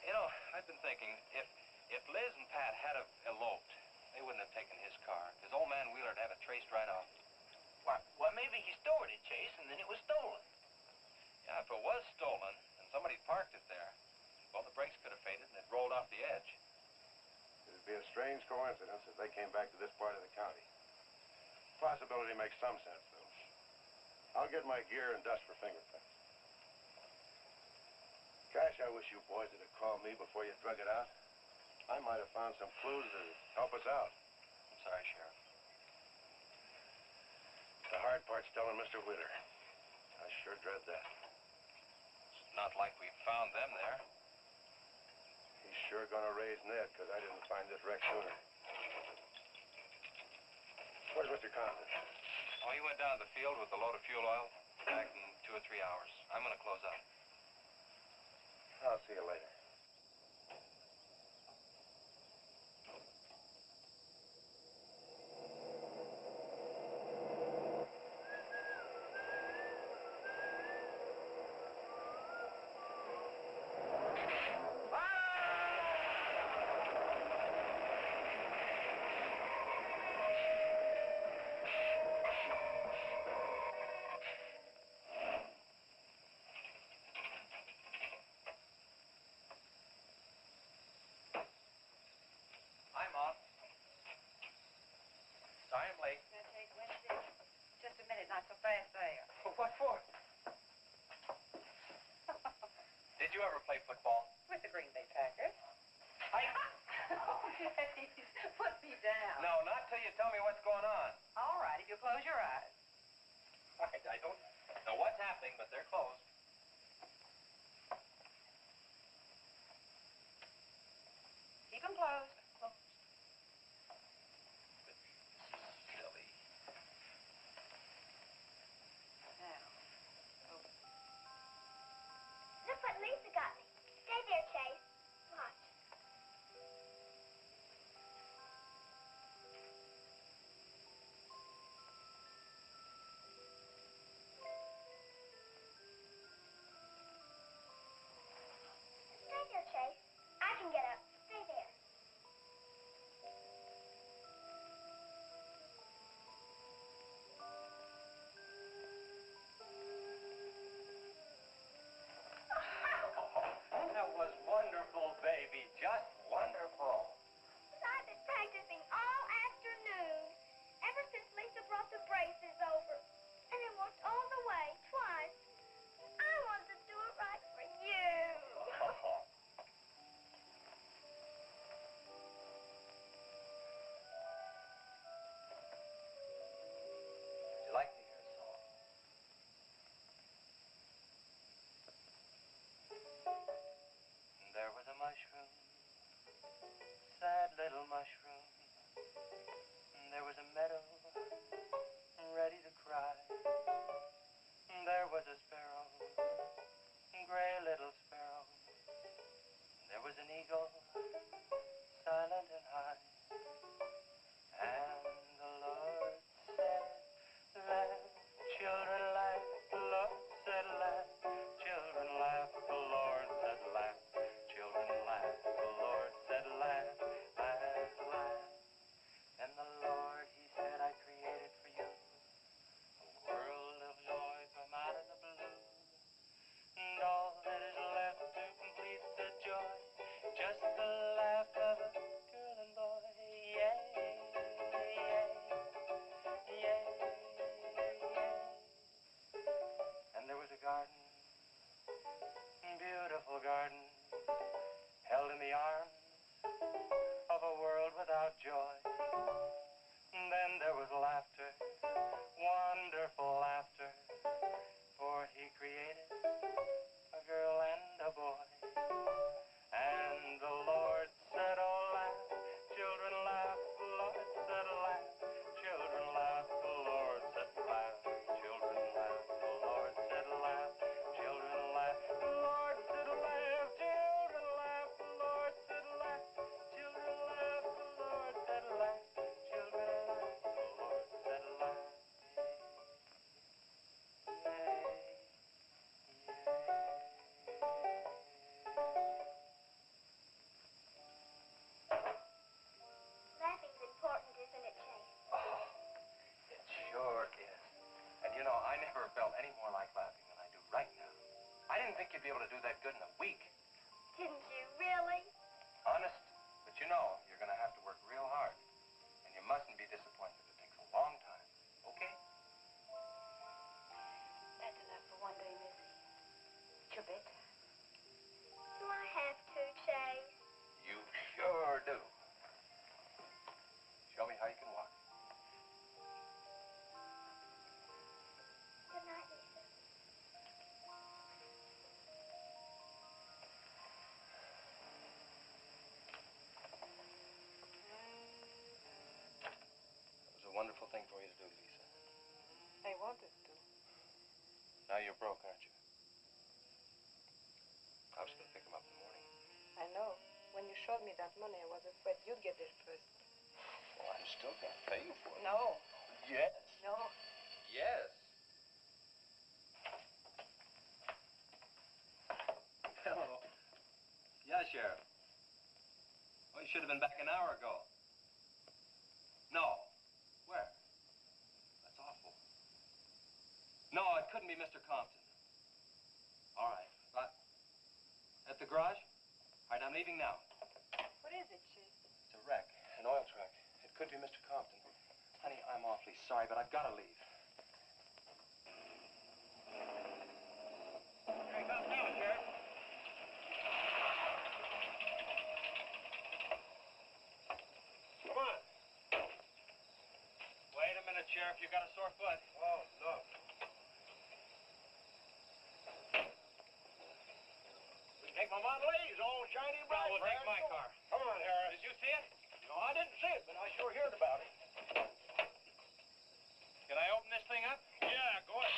You know, I've been thinking, if Liz and Pat had have eloped, they wouldn't have taken his car, because old man Wheeler'd have it traced right off. Well, maybe he stored it, Chase, and then it was stolen. Yeah, if it was stolen, and somebody parked it there, well, the brakes could have faded and it rolled off the edge. It'd be a strange coincidence if they came back to this part of the county. Possibility makes some sense, though. I'll get my gear and dust for fingerprints. Gosh, I wish you boys would have called me before you drug it out. I might have found some clues to help us out. I'm sorry, Sheriff. The hard part's telling Mr. Wheeler. I sure dread that. It's not like we found them there. He's sure gonna raise Ned, because I didn't find this wreck sooner. Where's Mr. Compton? Oh, he went down to the field with a load of fuel oil. Back in 2 or 3 hours. I'm gonna close up. I'll see you later. little mushroom. There was a meadow ready to cry. There was a sparrow, gray little sparrow. There was an eagle, silent and high. And the Lord said, laugh, children laugh. The Lord said, laugh, children laugh. The Lord said, laugh, children laugh. The Lord said, laugh, laugh, laugh. And the Lord, he said, I created for you a world of joy from out of the blue. And all that is left to complete the joy, just the laugh of a girl and boy. Yay, yay, yay, yay. And there was a garden, beautiful garden, held in the arms of a world without joy. And then there was laughter, wonderful laughter, for he created a girl and a boy. And the Lord said, oh, laugh, children laugh. The Lord said, laugh, children laugh. The Lord said, laugh, children laugh. The Lord said, laugh, children laugh. The Lord said, laugh, children laugh. The Lord said, laugh, children laugh. The Lord said, laugh, children laugh. The Lord said, laugh. Laughing's important, isn't it, Chase? Oh, it sure is. And you know, I never felt any more like laughing than I do right now. I didn't think you'd be able to do that good in a week. Didn't you really? Honest. But you know, you're going to have to work real hard. And you mustn't be disappointed. It takes a long time. Okay? That's enough for one day, Missy. It's your bedtime. Do I have to, Chase? You sure do. Show me how you can walk. Good night, Lisa. It was a wonderful thing for you to do, Lisa. I wanted to. Now you're broke, aren't you? I was going to pick him up in the morning. I know. When you showed me that money, I was afraid you'd get there first. Well, I'm still going to pay you for it. No. Yes. No. Yes. Hello. Yeah, Sheriff. Oh, you should have been back an hour ago. No. Where? That's awful. No, it couldn't be Mr. Compton. All right. At the garage? All right, I'm leaving now. What is it, Chase? It's a wreck, an oil truck. It could be Mr. Compton. Honey, I'm awfully sorry, but I've got to leave. Here he comes now, Sheriff. Come on. Wait a minute, Sheriff. You got a sore foot. Oh, no. Take my Model A's, all shiny and bright. We'll take my car. Come on, Harris. Did you see it? No, I didn't see it, but I sure heard about it. Can I open this thing up? Yeah, go ahead.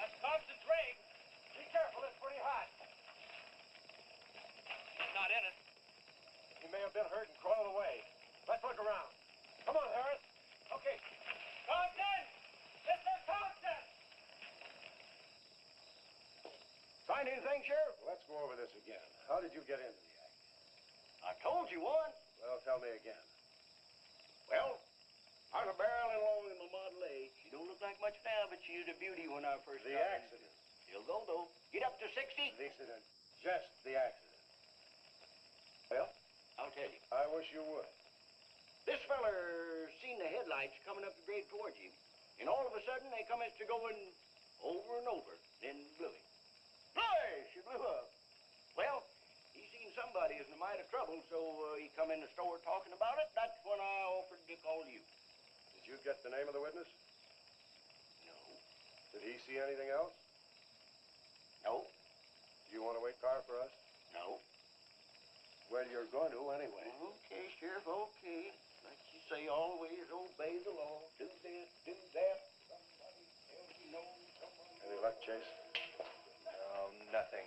That's Compton's rig. Be careful, it's pretty hot. He's not in it. He may have been hurt and crawled away. Let's look around. Come on, Harris. Okay. Compton! Mr. Compton! Find anything, Sheriff? Let's go over this again. How did you get into the act? I told you once. Well, tell me again. Well, I was barreling along in my Model A. She much now, but she was a beauty when I first The started. accident. She'll go, though. Get up to 60. The accident. Just the accident. Well, I'll tell you. I wish you would. This feller seen the headlights coming up the grade towards him, and all of a sudden they come to going over and over, then blew him. Hey, she blew up. Well, he seen somebody was in a mite of trouble, so he come in the store talking about it. That's when I offered to call you. Did you get the name of the witness? No. Did he see anything else? No. Do you want to wait car for us? No. Well, you're going to anyway. Okay, Sheriff, okay. Like you say, always obey the law. Do this, do that. Somebody tells you no, somebody... Any luck, Chase? No, nothing.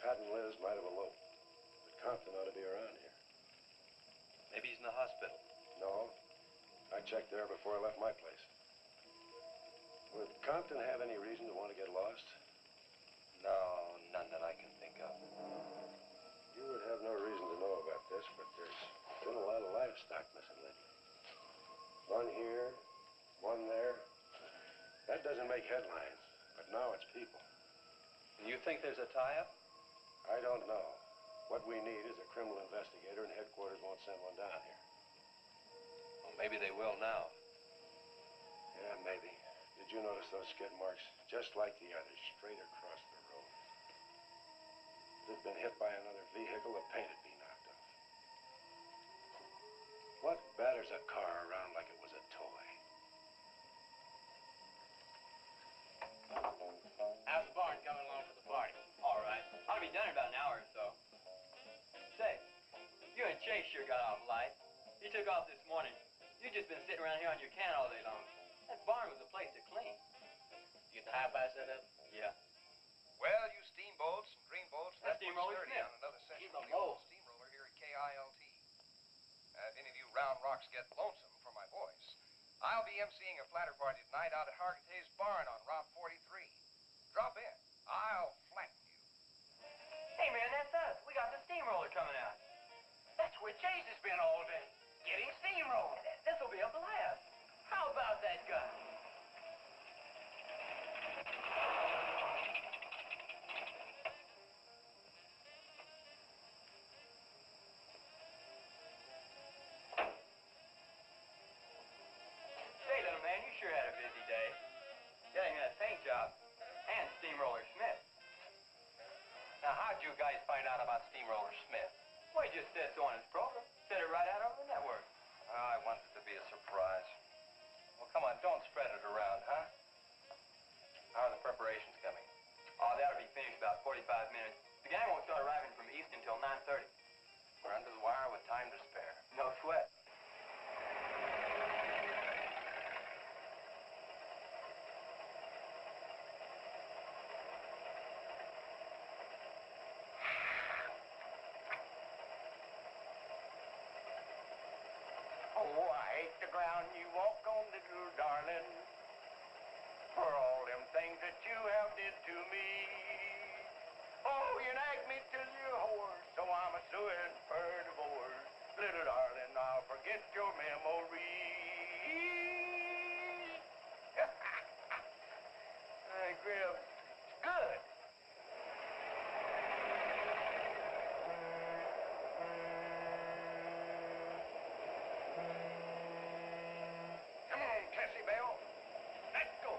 Pat and Liz might have eloped, but Compton ought to be around here. Maybe he's in the hospital. No, I checked there before I left my place. Would Compton have any reason to want to get lost? No, none that I can think of. You would have no reason to know about this, but there's been a lot of livestock missing lately. One here, one there. That doesn't make headlines, but now it's people. You think there's a tie-up? I don't know. What we need is a criminal investigator, and headquarters won't send one down here. Well, maybe they will now. Yeah, maybe. Did you notice those skid marks? Just like the others, straight across the road. If it'd been hit by another vehicle, the paint would be knocked off. What batters a car around like it was a toy? How's the barn coming along for the party? All right. Ought to be done in about an hour or so. Say, you and Chase sure got off light. You took off this morning. You just been sitting around here on your can all day long. That barn was a place to clean. You get the high-fi set up? Yeah. Well, you steamboats and dreamboats, That's Steamroller sturdy Smith. on another session He's of a the old mo. steamroller here at KILT. If any of you round rocks get lonesome for my voice, I'll be emceeing a flatter party tonight out at Hargitay's barn on Route 43. Drop in. I'll flatten you. Hey, man, that's us. We got the steamroller coming out. That's where Chase has been all day, getting steamrolled. This'll be a blast. How about that guy? Say, little man, you sure had a busy day. Getting that paint job and Steamroller Smith. Now, how'd you guys find out about Steamroller Smith? Well, he just said so on his program. Said it right out on the network. I wanted it to be a surprise. Well, come on, don't spread it around, huh? How are the preparations coming? Oh, that'll be finished about 45 minutes. The gang won't start arriving from east until 9:30. We're under the wire with time to spare. No sweat. Oh, I hate the ground you walk on, little darling, for all them things that you have did to me. Oh, you nagged me till you're hoarse, so I'm a suing for divorce. Little darling, I'll forget your memory. Hey, Grim, it's good. Come on, Cassie Bell. Let's go.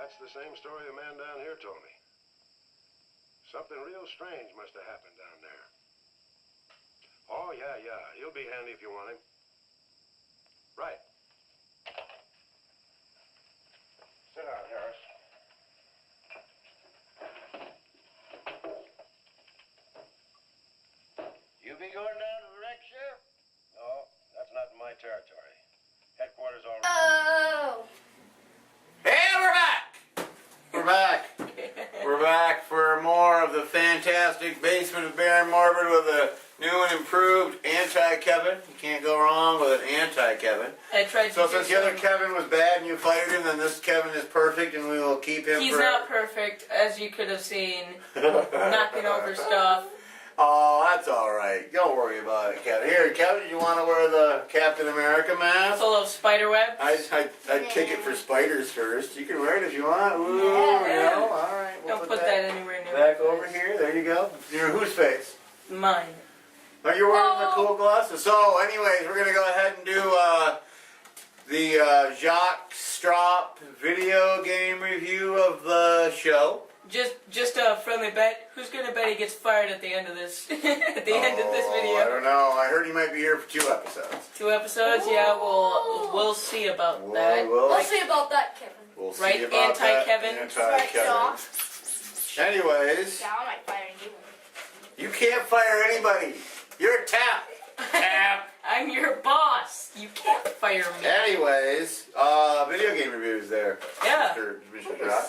That's the same story the man down here told me. Something real strange must have happened down there. Oh, yeah. He'll be handy if you want him. Right. Sit down, Harris. You be going down to the wreck, Sheriff? No, that's not in my territory. Headquarters already. Oh. Hey, we're back! We're back. We're back for more of the fantastic Basement of Baron Morbid with a new and improved anti-Kevin. You can't go wrong with an anti-Kevin. I tried to So do since the other Kevin was bad and you fired him, then this Kevin is perfect and we will keep him He's forever. not perfect, as you could have seen. Knocking over stuff. Oh, that's all right. Don't worry about it, Kevin. Here, Kevin, do you want to wear the Captain America mask? Full of spider webs. I'd kick it for spiders first. You can wear it if you want. Ooh, Yeah. no, all right. We'll Don't put that anywhere near back my over face. here. There you go. Near whose face? Mine. Are you wearing the cool glasses? So, anyways, we're going to go ahead and do the Jacques Strop video game review of the show. Just a friendly bet. Who's gonna bet he gets fired at the end of this? At the end of this video. I don't know. I heard he might be here for 2 episodes. 2 episodes? Yeah, we'll see about that. We'll see about that, Kevin. We'll see Right, about anti-Kevin? that. Anti-Kevin. Anyways, Yeah, I might fire you. you can't fire anybody. You're a tap. Tap. I'm your boss. You can't fire me. Anyways, video game reviews there. Yeah. Mr. Jock.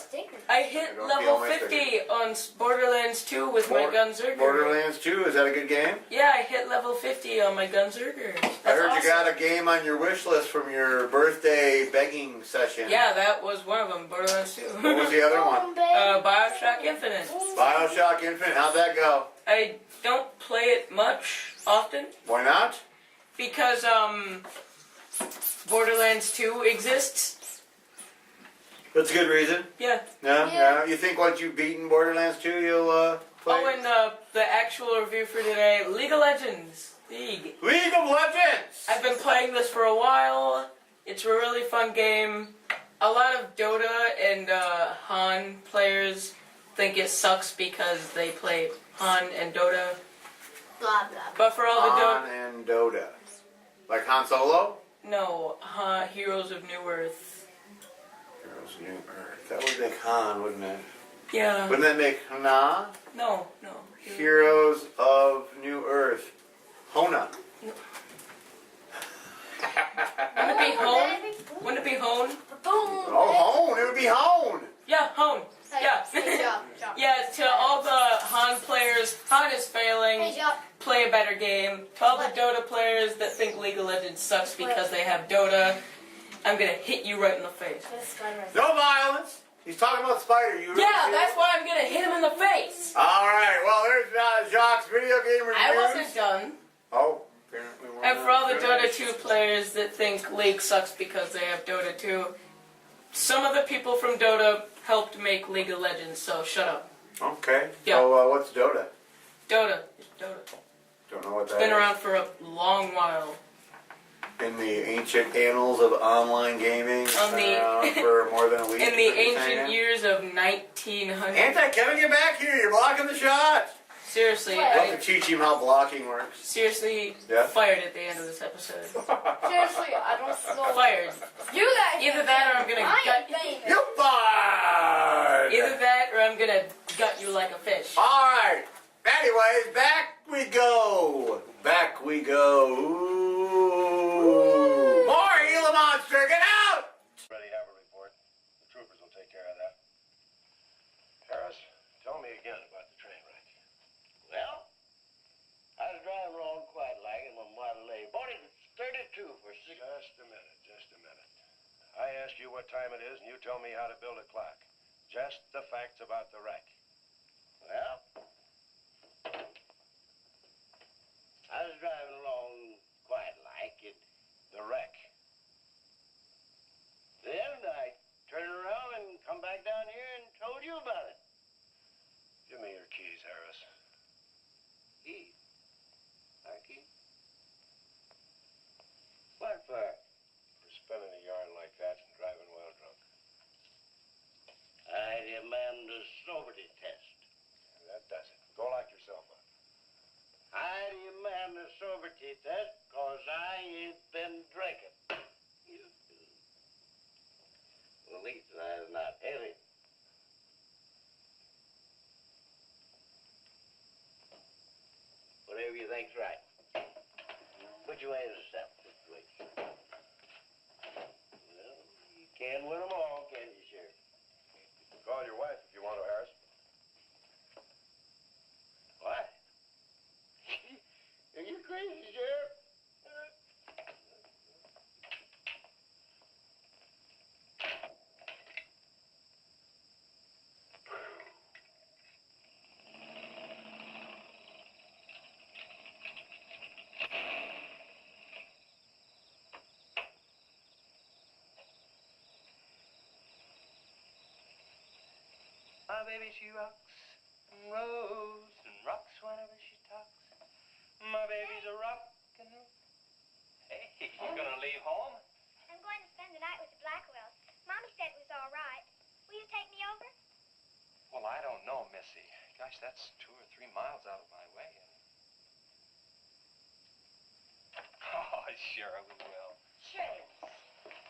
I hit Don't level steal my 50 sticker. on Borderlands 2 with my Gunzerker. Borderlands 2, is that a good game? Yeah, I hit level 50 on my Gunzerker. I heard you got a game on your wish list from your birthday begging session. Yeah, that was one of them, Borderlands 2. What was the other one? Bioshock Infinite. Bioshock Infinite, how'd that go? I don't play it much, often, Why not? because, Borderlands 2 exists. That's a good reason. Yeah. Yeah. You think once you've beaten Borderlands 2, you'll play? Oh, and the actual review for today, League of Legends. League of Legends! I've been playing this for a while. It's a really fun game. A lot of Dota and Han players think it sucks because they play Han and Dota. Blah, blah. But for all the Dota... Han and Dota. Like Han Solo? No, Heroes of New Earth. Heroes of New Earth. That would make Han, wouldn't it? Yeah. Wouldn't that make Hana? No. Heroes of New Earth. Hona. Wouldn't it be Hone? Wouldn't it be Hone? Oh, Hone. It would be Hone. Yeah, Hone. Yeah. Yeah, to all the Han players, Han is failing. Play a better game. To all the Dota players that think League of Legends sucks because they have Dota, I'm gonna hit you right in the face. No violence. He's talking about Spider. You really Yeah, see that's it? why I'm gonna hit him in the face. All right. Well, there's Jacques' video game reviews. I wasn't done. Oh, apparently we're And not for all the finished. Dota 2 players that think League sucks because they have Dota 2, some of the people from Dota helped make League of Legends, so shut up. Okay. Yeah. So, what's Dota? Dota. Don't know what that Been is. around for a long while. In the ancient annals of online gaming, it's On been the- around for more than a week. In the is what you're ancient saying? years of 1900. Anti-Kevin, get back here. You're blocking the shot. Seriously, We'll have to teach him how blocking works. seriously Yeah? fired at the end of this episode. Seriously, I don't know. Fired. You guys. Either that or I'm gonna I gut am famous. You fired! Either that or I'm gonna gut you like a fish. All right. Anyways, back we go. Back we go. Ooh. More Gila monster. Get out! Ready, have a report. The troopers will take care of that. Harris, tell me again about the train wreck. Well, I was driving along quite like it when Model A. Bought it at 32 for six. Just a minute. I ask you what time it is, and you tell me how to build a clock. Just the facts about the wreck. Well, I was driving along quite like it. The wreck. Then I turned around and come back down here and told you about it. Give me your keys, Harris. Keys? My keys? What for? For spinning a yarn like that and driving while drunk. property, he says, 'cause I ain't been drinking. Well, at least that's not heavy. Whatever you think's right. Put your way to yourself, situation. Well, you can't win them all, can you, Sheriff? Call your wife if you want to, Harris. What? Are you crazy, Sheriff? My baby, she rocks and rolls and rocks whenever she talks. My baby's a rockin'. Hey, you gonna leave home? I'm going to spend the night with the Blackwells. Mommy said it was all right. Will you take me over? Well, I don't know, Missy. Gosh, that's 2 or 3 miles out of my way. Oh, sure, we will. Chase,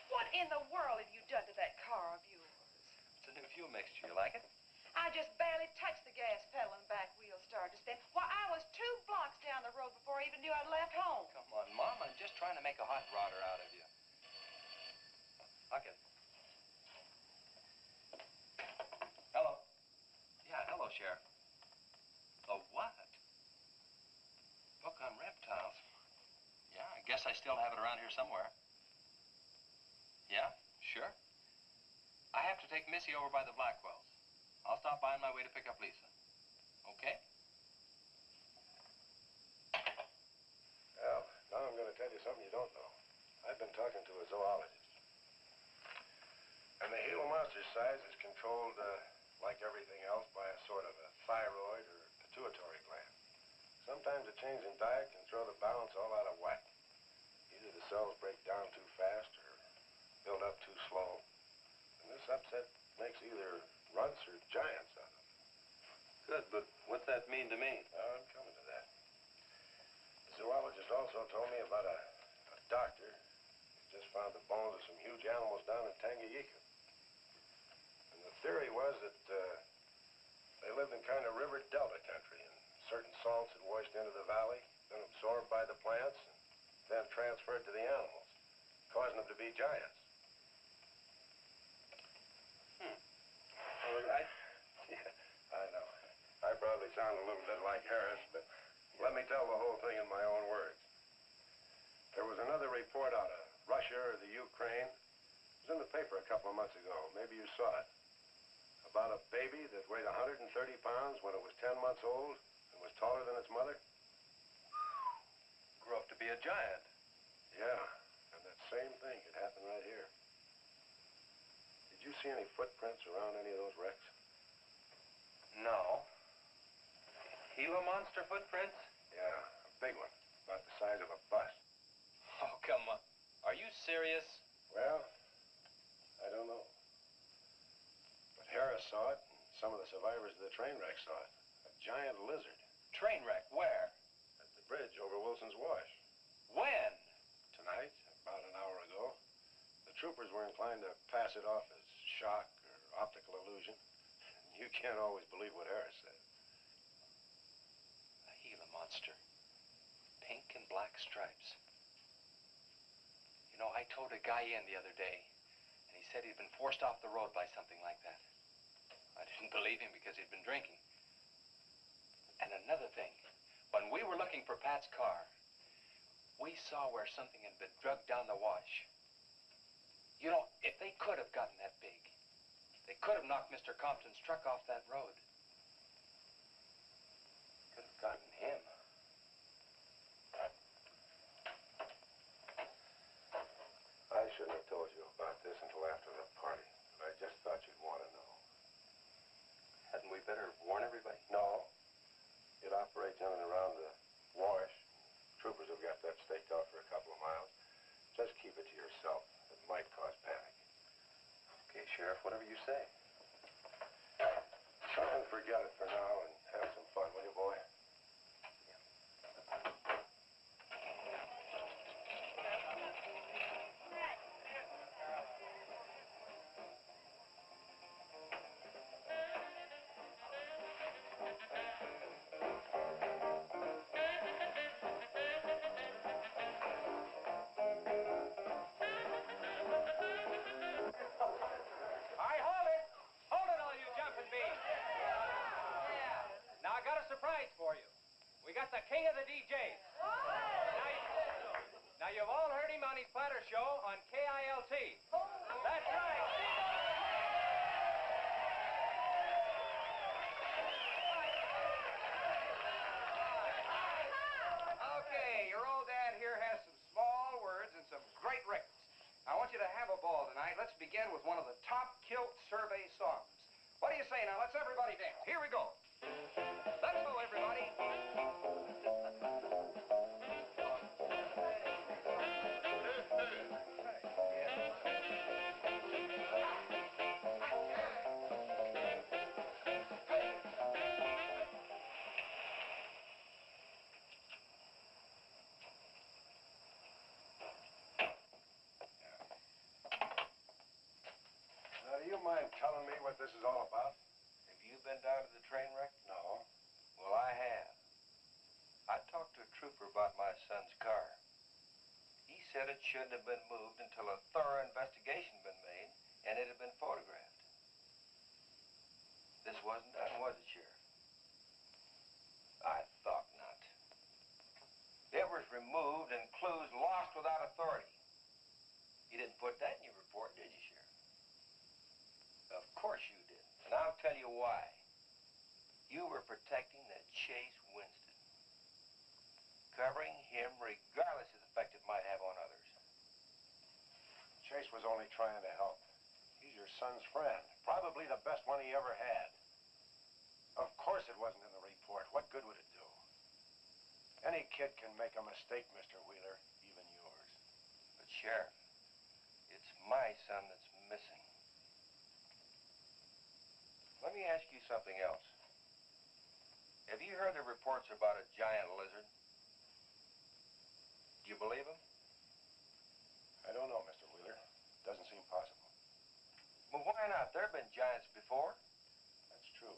what in the world have you done to that car of yours? It's a new fuel mixture. You like it? I just barely touched the gas pedal and back wheel started to spin. Why, I was 2 blocks down the road before I even knew I'd left home. Come on, Mom. I'm just trying to make a hot rodder out of you. I'll get it. Hello. Yeah, hello, Sheriff. A what? Book on reptiles. Yeah, I guess I still have it around here somewhere. Yeah, sure. I have to take Missy over by the Blackwells. I'll stop by on my way to pick up Lisa. Okay? Well, now I'm going to tell you something you don't know. I've been talking to a zoologist. And the Gila monster size is controlled, like everything else, by a sort of a thyroid or pituitary gland. Sometimes a change in diet can throw the balance all out of whack. Either the cells break down too fast or build up too slow. And this upset makes either runts or giants out of them. Good, but what's that mean to me? I'm coming to that. The zoologist also told me about a doctor who just found the bones of some huge animals down in Tanganyika. And the theory was that they lived in kind of river delta country, and certain salts had washed into the valley, been absorbed by the plants, and then transferred to the animals, causing them to be giants. Well, I know. I probably sound a little bit like Harris, but let me tell the whole thing in my own words. There was another report out of Russia or the Ukraine. It was in the paper a couple of months ago. Maybe you saw it. About a baby that weighed 130 pounds when it was 10 months old and was taller than its mother. Grew up to be a giant. Yeah, and that same thing could happen right here. Did you see any footprints around any of those wrecks? No. Gila monster footprints? Yeah, a big one, about the size of a bus. Oh, come on. Are you serious? Well, I don't know. But Harris saw it, and some of the survivors of the train wreck saw it. A giant lizard. Train wreck? Where? At the bridge over Wilson's Wash. When? Tonight, about an hour ago. The troopers were inclined to pass it off as shock or optical illusion. You can't always believe what Harris said. A Gila monster. Pink and black stripes. You know, I towed a guy in the other day, and he said he'd been forced off the road by something like that. I didn't believe him because he'd been drinking. And another thing, when we were looking for Pat's car, we saw where something had been drugged down the wash. You know, if they could have gotten that big, they could have knocked Mr. Compton's truck off that road. Could have gotten him. I shouldn't have told you about this until after the party, but I just thought you'd want to know. Hadn't we better warn everybody? No. It operates in and around the wash. Troopers have got that staked out for a couple of miles. Just keep it to yourself. It might cause panic. Okay, Sheriff, whatever you say. Fine. got the king of the DJs. Now you've all heard him on his platter show on KILT. That's right. Okay, your old dad here has some small words and some great records. I want you to have a ball tonight. Let's begin with one of the top kilt survey songs. What do you say now? Let's everybody dance. Here we go. Let's go, everybody. Now, do you mind telling me what this is all about? Have you been down to the train wreck? No. Well, I have. I talked to a trooper about my son's car. He said it shouldn't have been moved until a thorough investigation had been made and it had been photographed. This wasn't done, was it, Sheriff? I thought not. It was removed and clues lost without authority. You didn't put that in your report, did you, Sheriff? Of course you did. And I'll tell you why. You were protecting that Chase Winston. Covering him regardless of the effect it might have on others. Chase was only trying to help. He's your son's friend. Probably the best one he ever had. Of course it wasn't in the report. What good would it do? Any kid can make a mistake, Mr. Wheeler, even yours. But, Sheriff, it's my son that's missing. Let me ask you something else. Have you heard the reports about a giant lizard? Do you believe them? I don't know, Mr. Wheeler. Doesn't seem possible. Well, why not? There have been giants before. That's true.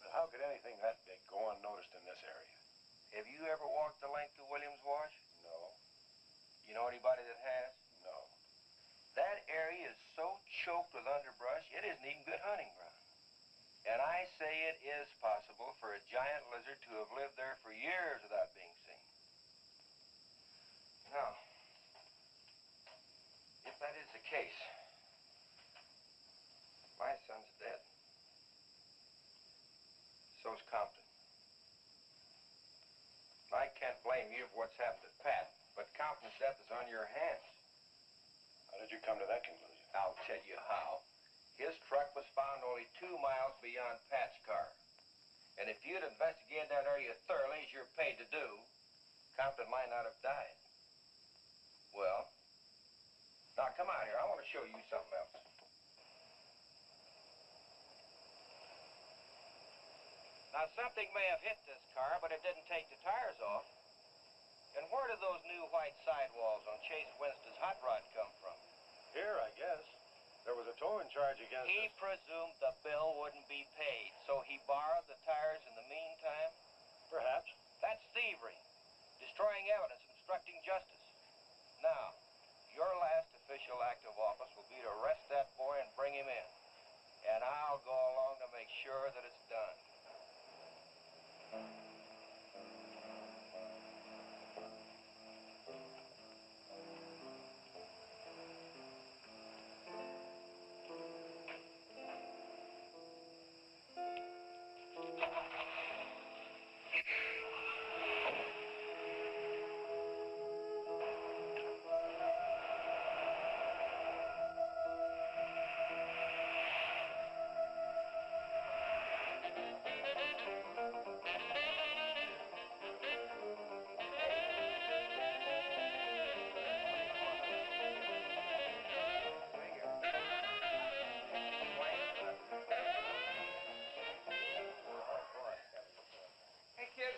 But how could anything that big go unnoticed in this area? Have you ever walked the length of Williams Wash? No. You know anybody that has? No. That area is so choked with underbrush, it isn't even good hunting ground. And I say it is possible for a giant lizard to have lived there for years without being seen. Now, if that is the case, my son's dead. So's Compton. I can't blame you for what's happened to Pat, but Compton's death is on your hands. How did you come to that conclusion? I'll tell you how. His truck was found only 2 miles beyond Pat's car. And if you'd investigated that area thoroughly, as you're paid to do, Compton might not have died. Well, now come out here. I want to show you something else. Now, something may have hit this car, but it didn't take the tires off. And where did those new white sidewalls on Chase Winston's hot rod come from? Here, I guess. There was a towing charge against He us. presumed the bill wouldn't be paid, so he borrowed the tires in the meantime? Perhaps. That's thievery, destroying evidence, and obstructing justice. Now, your last official act of office will be to arrest that boy and bring him in. And I'll go along to make sure that it's done.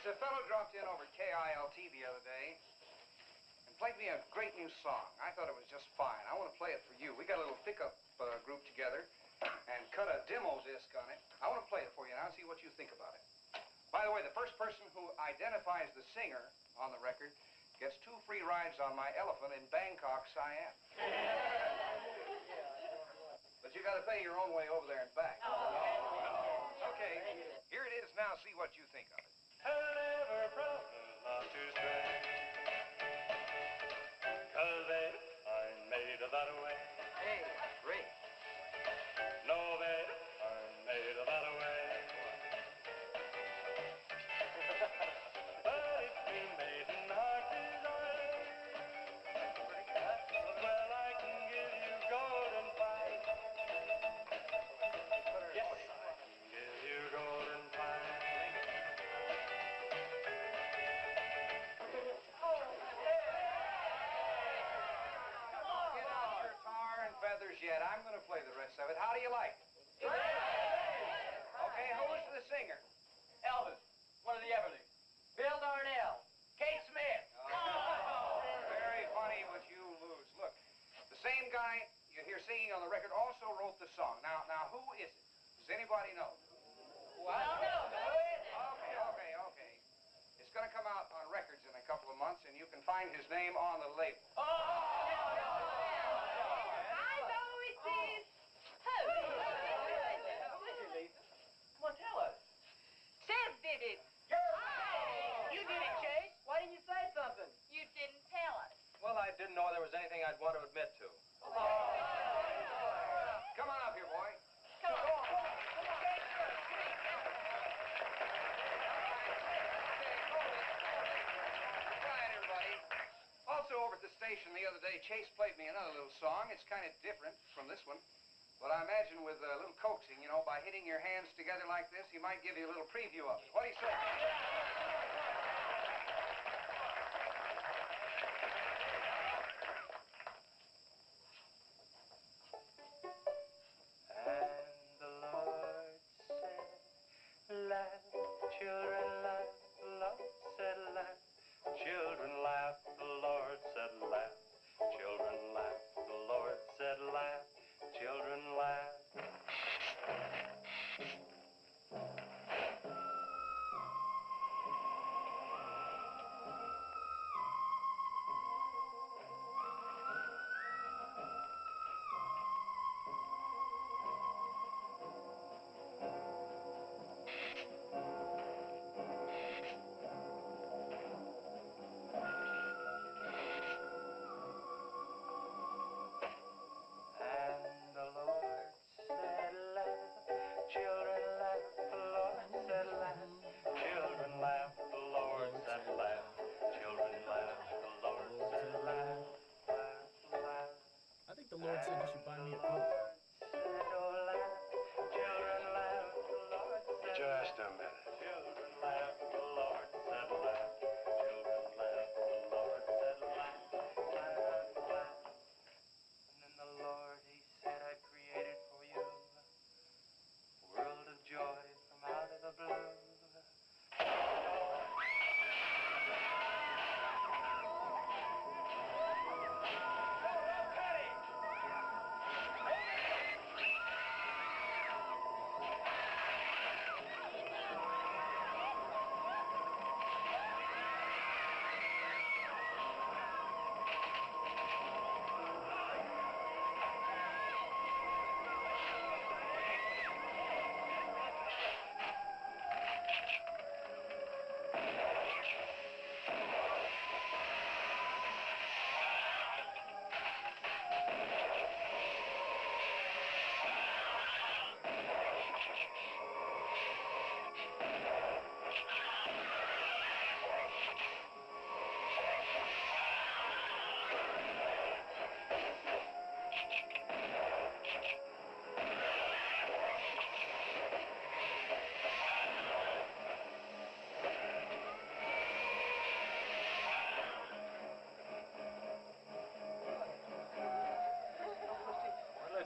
A fellow dropped in over KILT the other day and played me a great new song. I thought it was just fine. I want to play it for you. We got a little pickup group together and cut a demo disc on it. I want to play it for you now and see what you think about it. By the way, the first person who identifies the singer on the record gets 2 free rides on my elephant in Bangkok, Siam. But you got to pay your own way over there and back. Okay, here it is now. See what you think of it. do you like it? Okay, who was the singer? Elvis, one of the Everlys. Bill Darnell. Kate Smith. Very funny, but you lose. Look, the same guy you hear singing on the record also wrote the song. Now, who is it? Does anybody know? What? Okay. It's going to come out on records in a couple of months, and you can find his name on the label. I know it is. Come on, tell us. Chef did it. You did it, Chase. Why didn't you say something? You didn't tell us. Well, I didn't know there was anything I'd want to admit to. Come on up here, boy. Come on. Quiet, everybody. Also, over at the station the other day, Chase played me another little song. It's kind of different from this one. But I imagine with a little coaxing, you know, by hitting your hands together like this, he might give you a little preview of it. What do you say? And the Lord said, laugh, children, laugh. The Lord said, laugh, children, laugh. The Lord said, laugh, children, laugh. The Lord said, laugh, children, laugh. I think the Lord said you should buy me a Coke. Just a minute. And then the Lord, he said, I created for you a world of joy from out of the blue.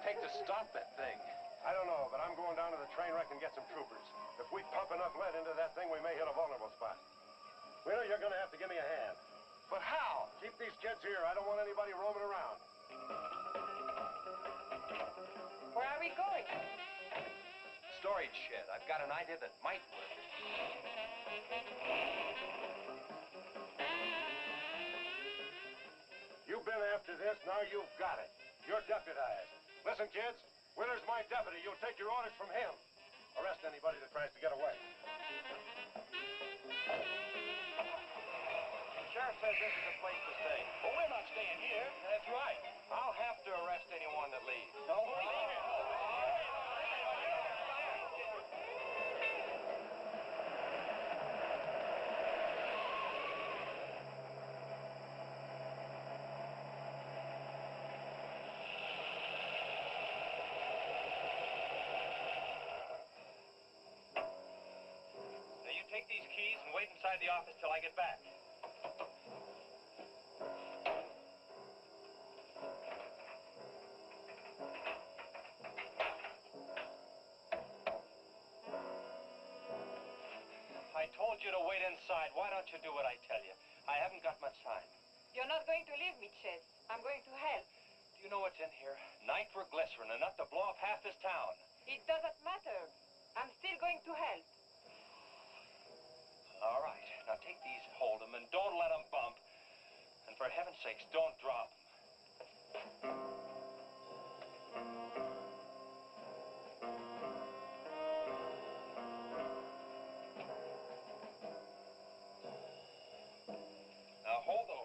Take to stop that thing? I don't know, but I'm going down to the train wreck and get some troopers. If we pump enough lead into that thing, we may hit a vulnerable spot. Wheeler, you're going to have to give me a hand. But how? Keep these kids here. I don't want anybody roaming around. Where are we going? Storage shed. I've got an idea that might work. You've been after this, now you've got it. You're deputized. Listen, kids, Wheeler's my deputy. You'll take your orders from him. Arrest anybody that tries to get away. The sheriff says this is a place to stay. Well, we're not staying here. That's right. I'll have to arrest anyone that leaves. Don't leave it. Take these keys and wait inside the office till I get back. told you to wait inside. Why don't you do what I tell you? I haven't got much time. You're not going to leave me, Chase. I'm going to help. Do you know what's in here? Nitroglycerin, enough to blow up half this town. It doesn't matter. I'm still going to help. All right. Now take these, hold them, and don't let them bump. And for heaven's sakes, don't drop them. Now hold those.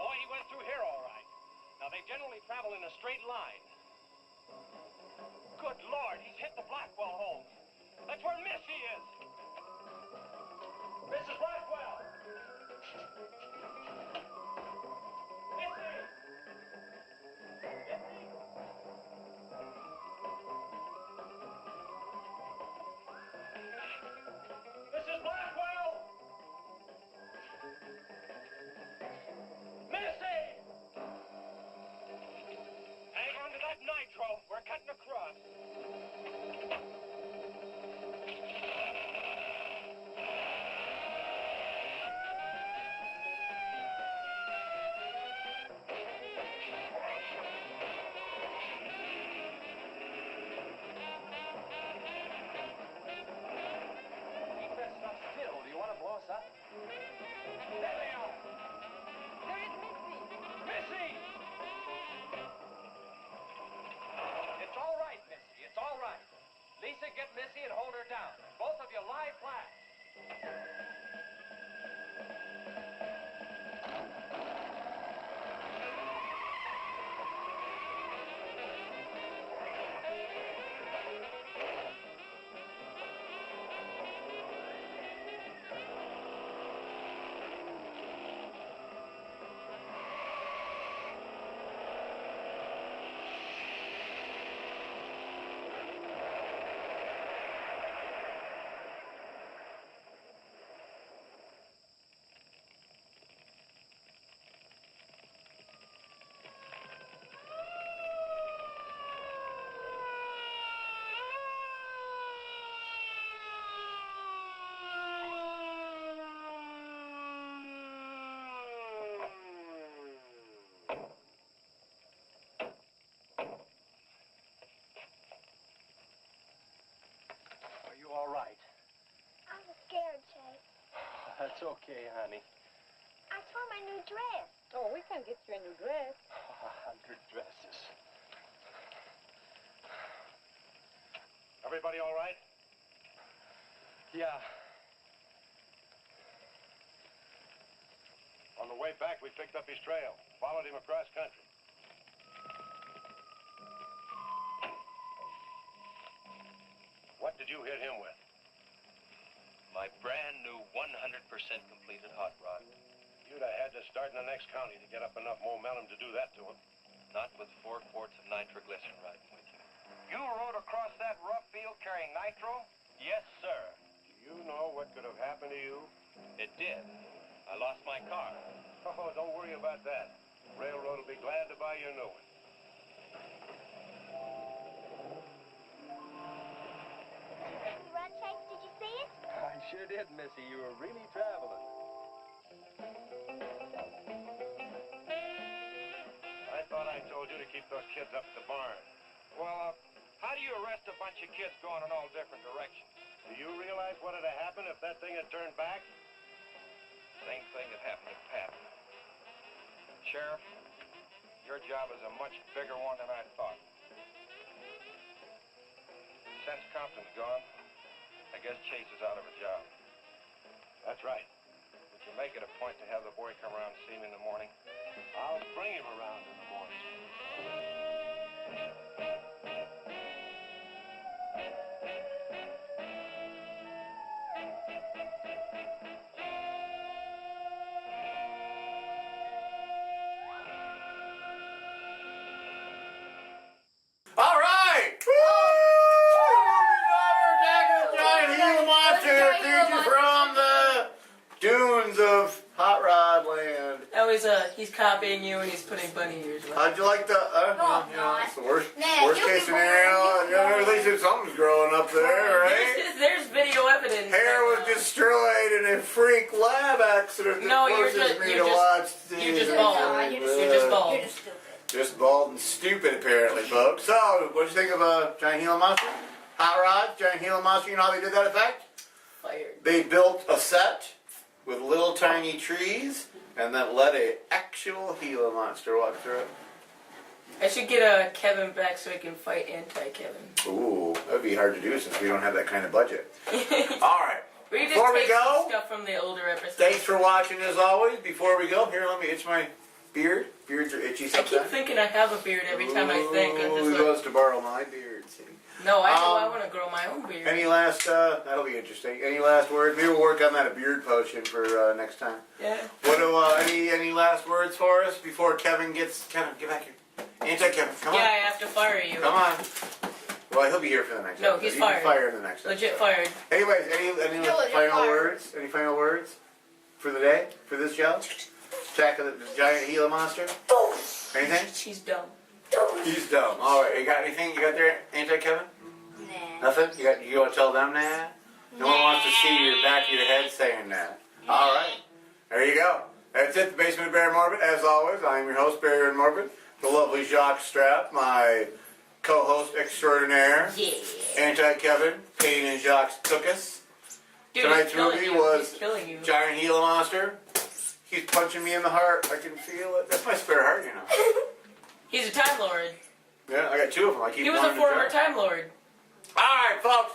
Boy, he went through here all right. Now, they generally travel in a straight line. Good Lord, he's hit the Blackwell home. That's where Missy is. Mrs. Blackwell! Missy! Mrs. Blackwell! Missy! Hang on to that nitro. We're cutting across. Keep that stuff still. Do you want to blow us up? There they are. There is Missy. Missy! It's all right, Missy. It's all right. Lisa, get Missy and hold her down. Both of you lie flat. Are you all right? I was scared, Chase. That's okay, honey. I saw my new dress. Oh, we can get you a new dress. 100 dresses. Everybody all right? Yeah. On the way back, we picked up his trail, followed him across country. What did you hit him with? My brand new 100% completed hot rod. You'd have had to start in the next county to get up enough momentum to do that to him. Not with 4 quarts of nitroglycerin riding with you. You rode across that rough field carrying nitro? Yes, sir. Do you know what could have happened to you? It did. I lost my car. Oh, don't worry about that. Railroad will be glad to buy you a new one. Run, Chase, did you see it? I sure did, Missy. You were really traveling. I thought I told you to keep those kids up at the barn. Well, how do you arrest a bunch of kids going in all different directions? Do you realize what would have happened if that thing had turned back? Same thing that happened to Pat. Sheriff, your job is a much bigger one than I thought. Since Compton's gone, I guess Chase is out of a job. That's right. Would you make it a point to have the boy come around and see me in the morning? I'll bring him around in the morning. he's copying you and he's putting bunny ears on. How'd you like the? No, You know, not. it's the worst Nah, you'll case be boring. scenario. At least if something's growing up there, right? There's video evidence. Hair was destroyed in a freak lab accident. No, that you're forces just- me you're to just- watch you're just the- bald. You're You're just bald. You're just stupid. Just bald and stupid, apparently, folks. So, what'd you think of Giant Gila Monster? Hot Rod, Giant Gila Monster. You know how they did that effect? Fired. They built a set with little tiny trees, and then let a actual Gila monster walk through it. I should get Kevin back so he can fight anti-Kevin. Ooh, that would be hard to do since we don't have that kind of budget. All right. We just Before we take go, some stuff from the older episodes. thanks for watching as always. Before we go, here, let me itch my beard. Beards are itchy I sometimes. keep thinking I have a beard every time I think. I'm Ooh, just he like, wants to borrow my beard. See? no, I want to grow my own beard. Any last, that'll be interesting. Any last words? Maybe we'll work on that beard potion for next time. Yeah. What do, any last words for us before Kevin, get back here. Anti-Kevin, come on. Yeah, I have to fire you. Come on. Well, he'll be here for the next No, episode. he's You can fired. fire in the next Legit episode. fired. Anyways, any You're legit final fired. words? Any final words for the day? For this show? Attack of the giant Gila monster? Anything? She's dumb. He's dumb. All right, you got anything? You got there, Anti-Kevin? Nah. Nothing? You want to tell them that? No one wants to see your back of your head saying that. All right. There you go. That's it. The Basement of Barry Morbid. As always, I am your host, Barry Morbid. The lovely Jacques Strap, my co-host extraordinaire. Yeah. Anti-Kevin, Payne and Jacques took us. Dude, Tonight's he's killing movie you. was He's killing you. Giant Gila Monster. He's punching me in the heart. I can feel it. That's my spare heart, you know. He's a Time Lord. Yeah, I got two of them. I keep He was one a in the former jar. Time Lord. All right, folks.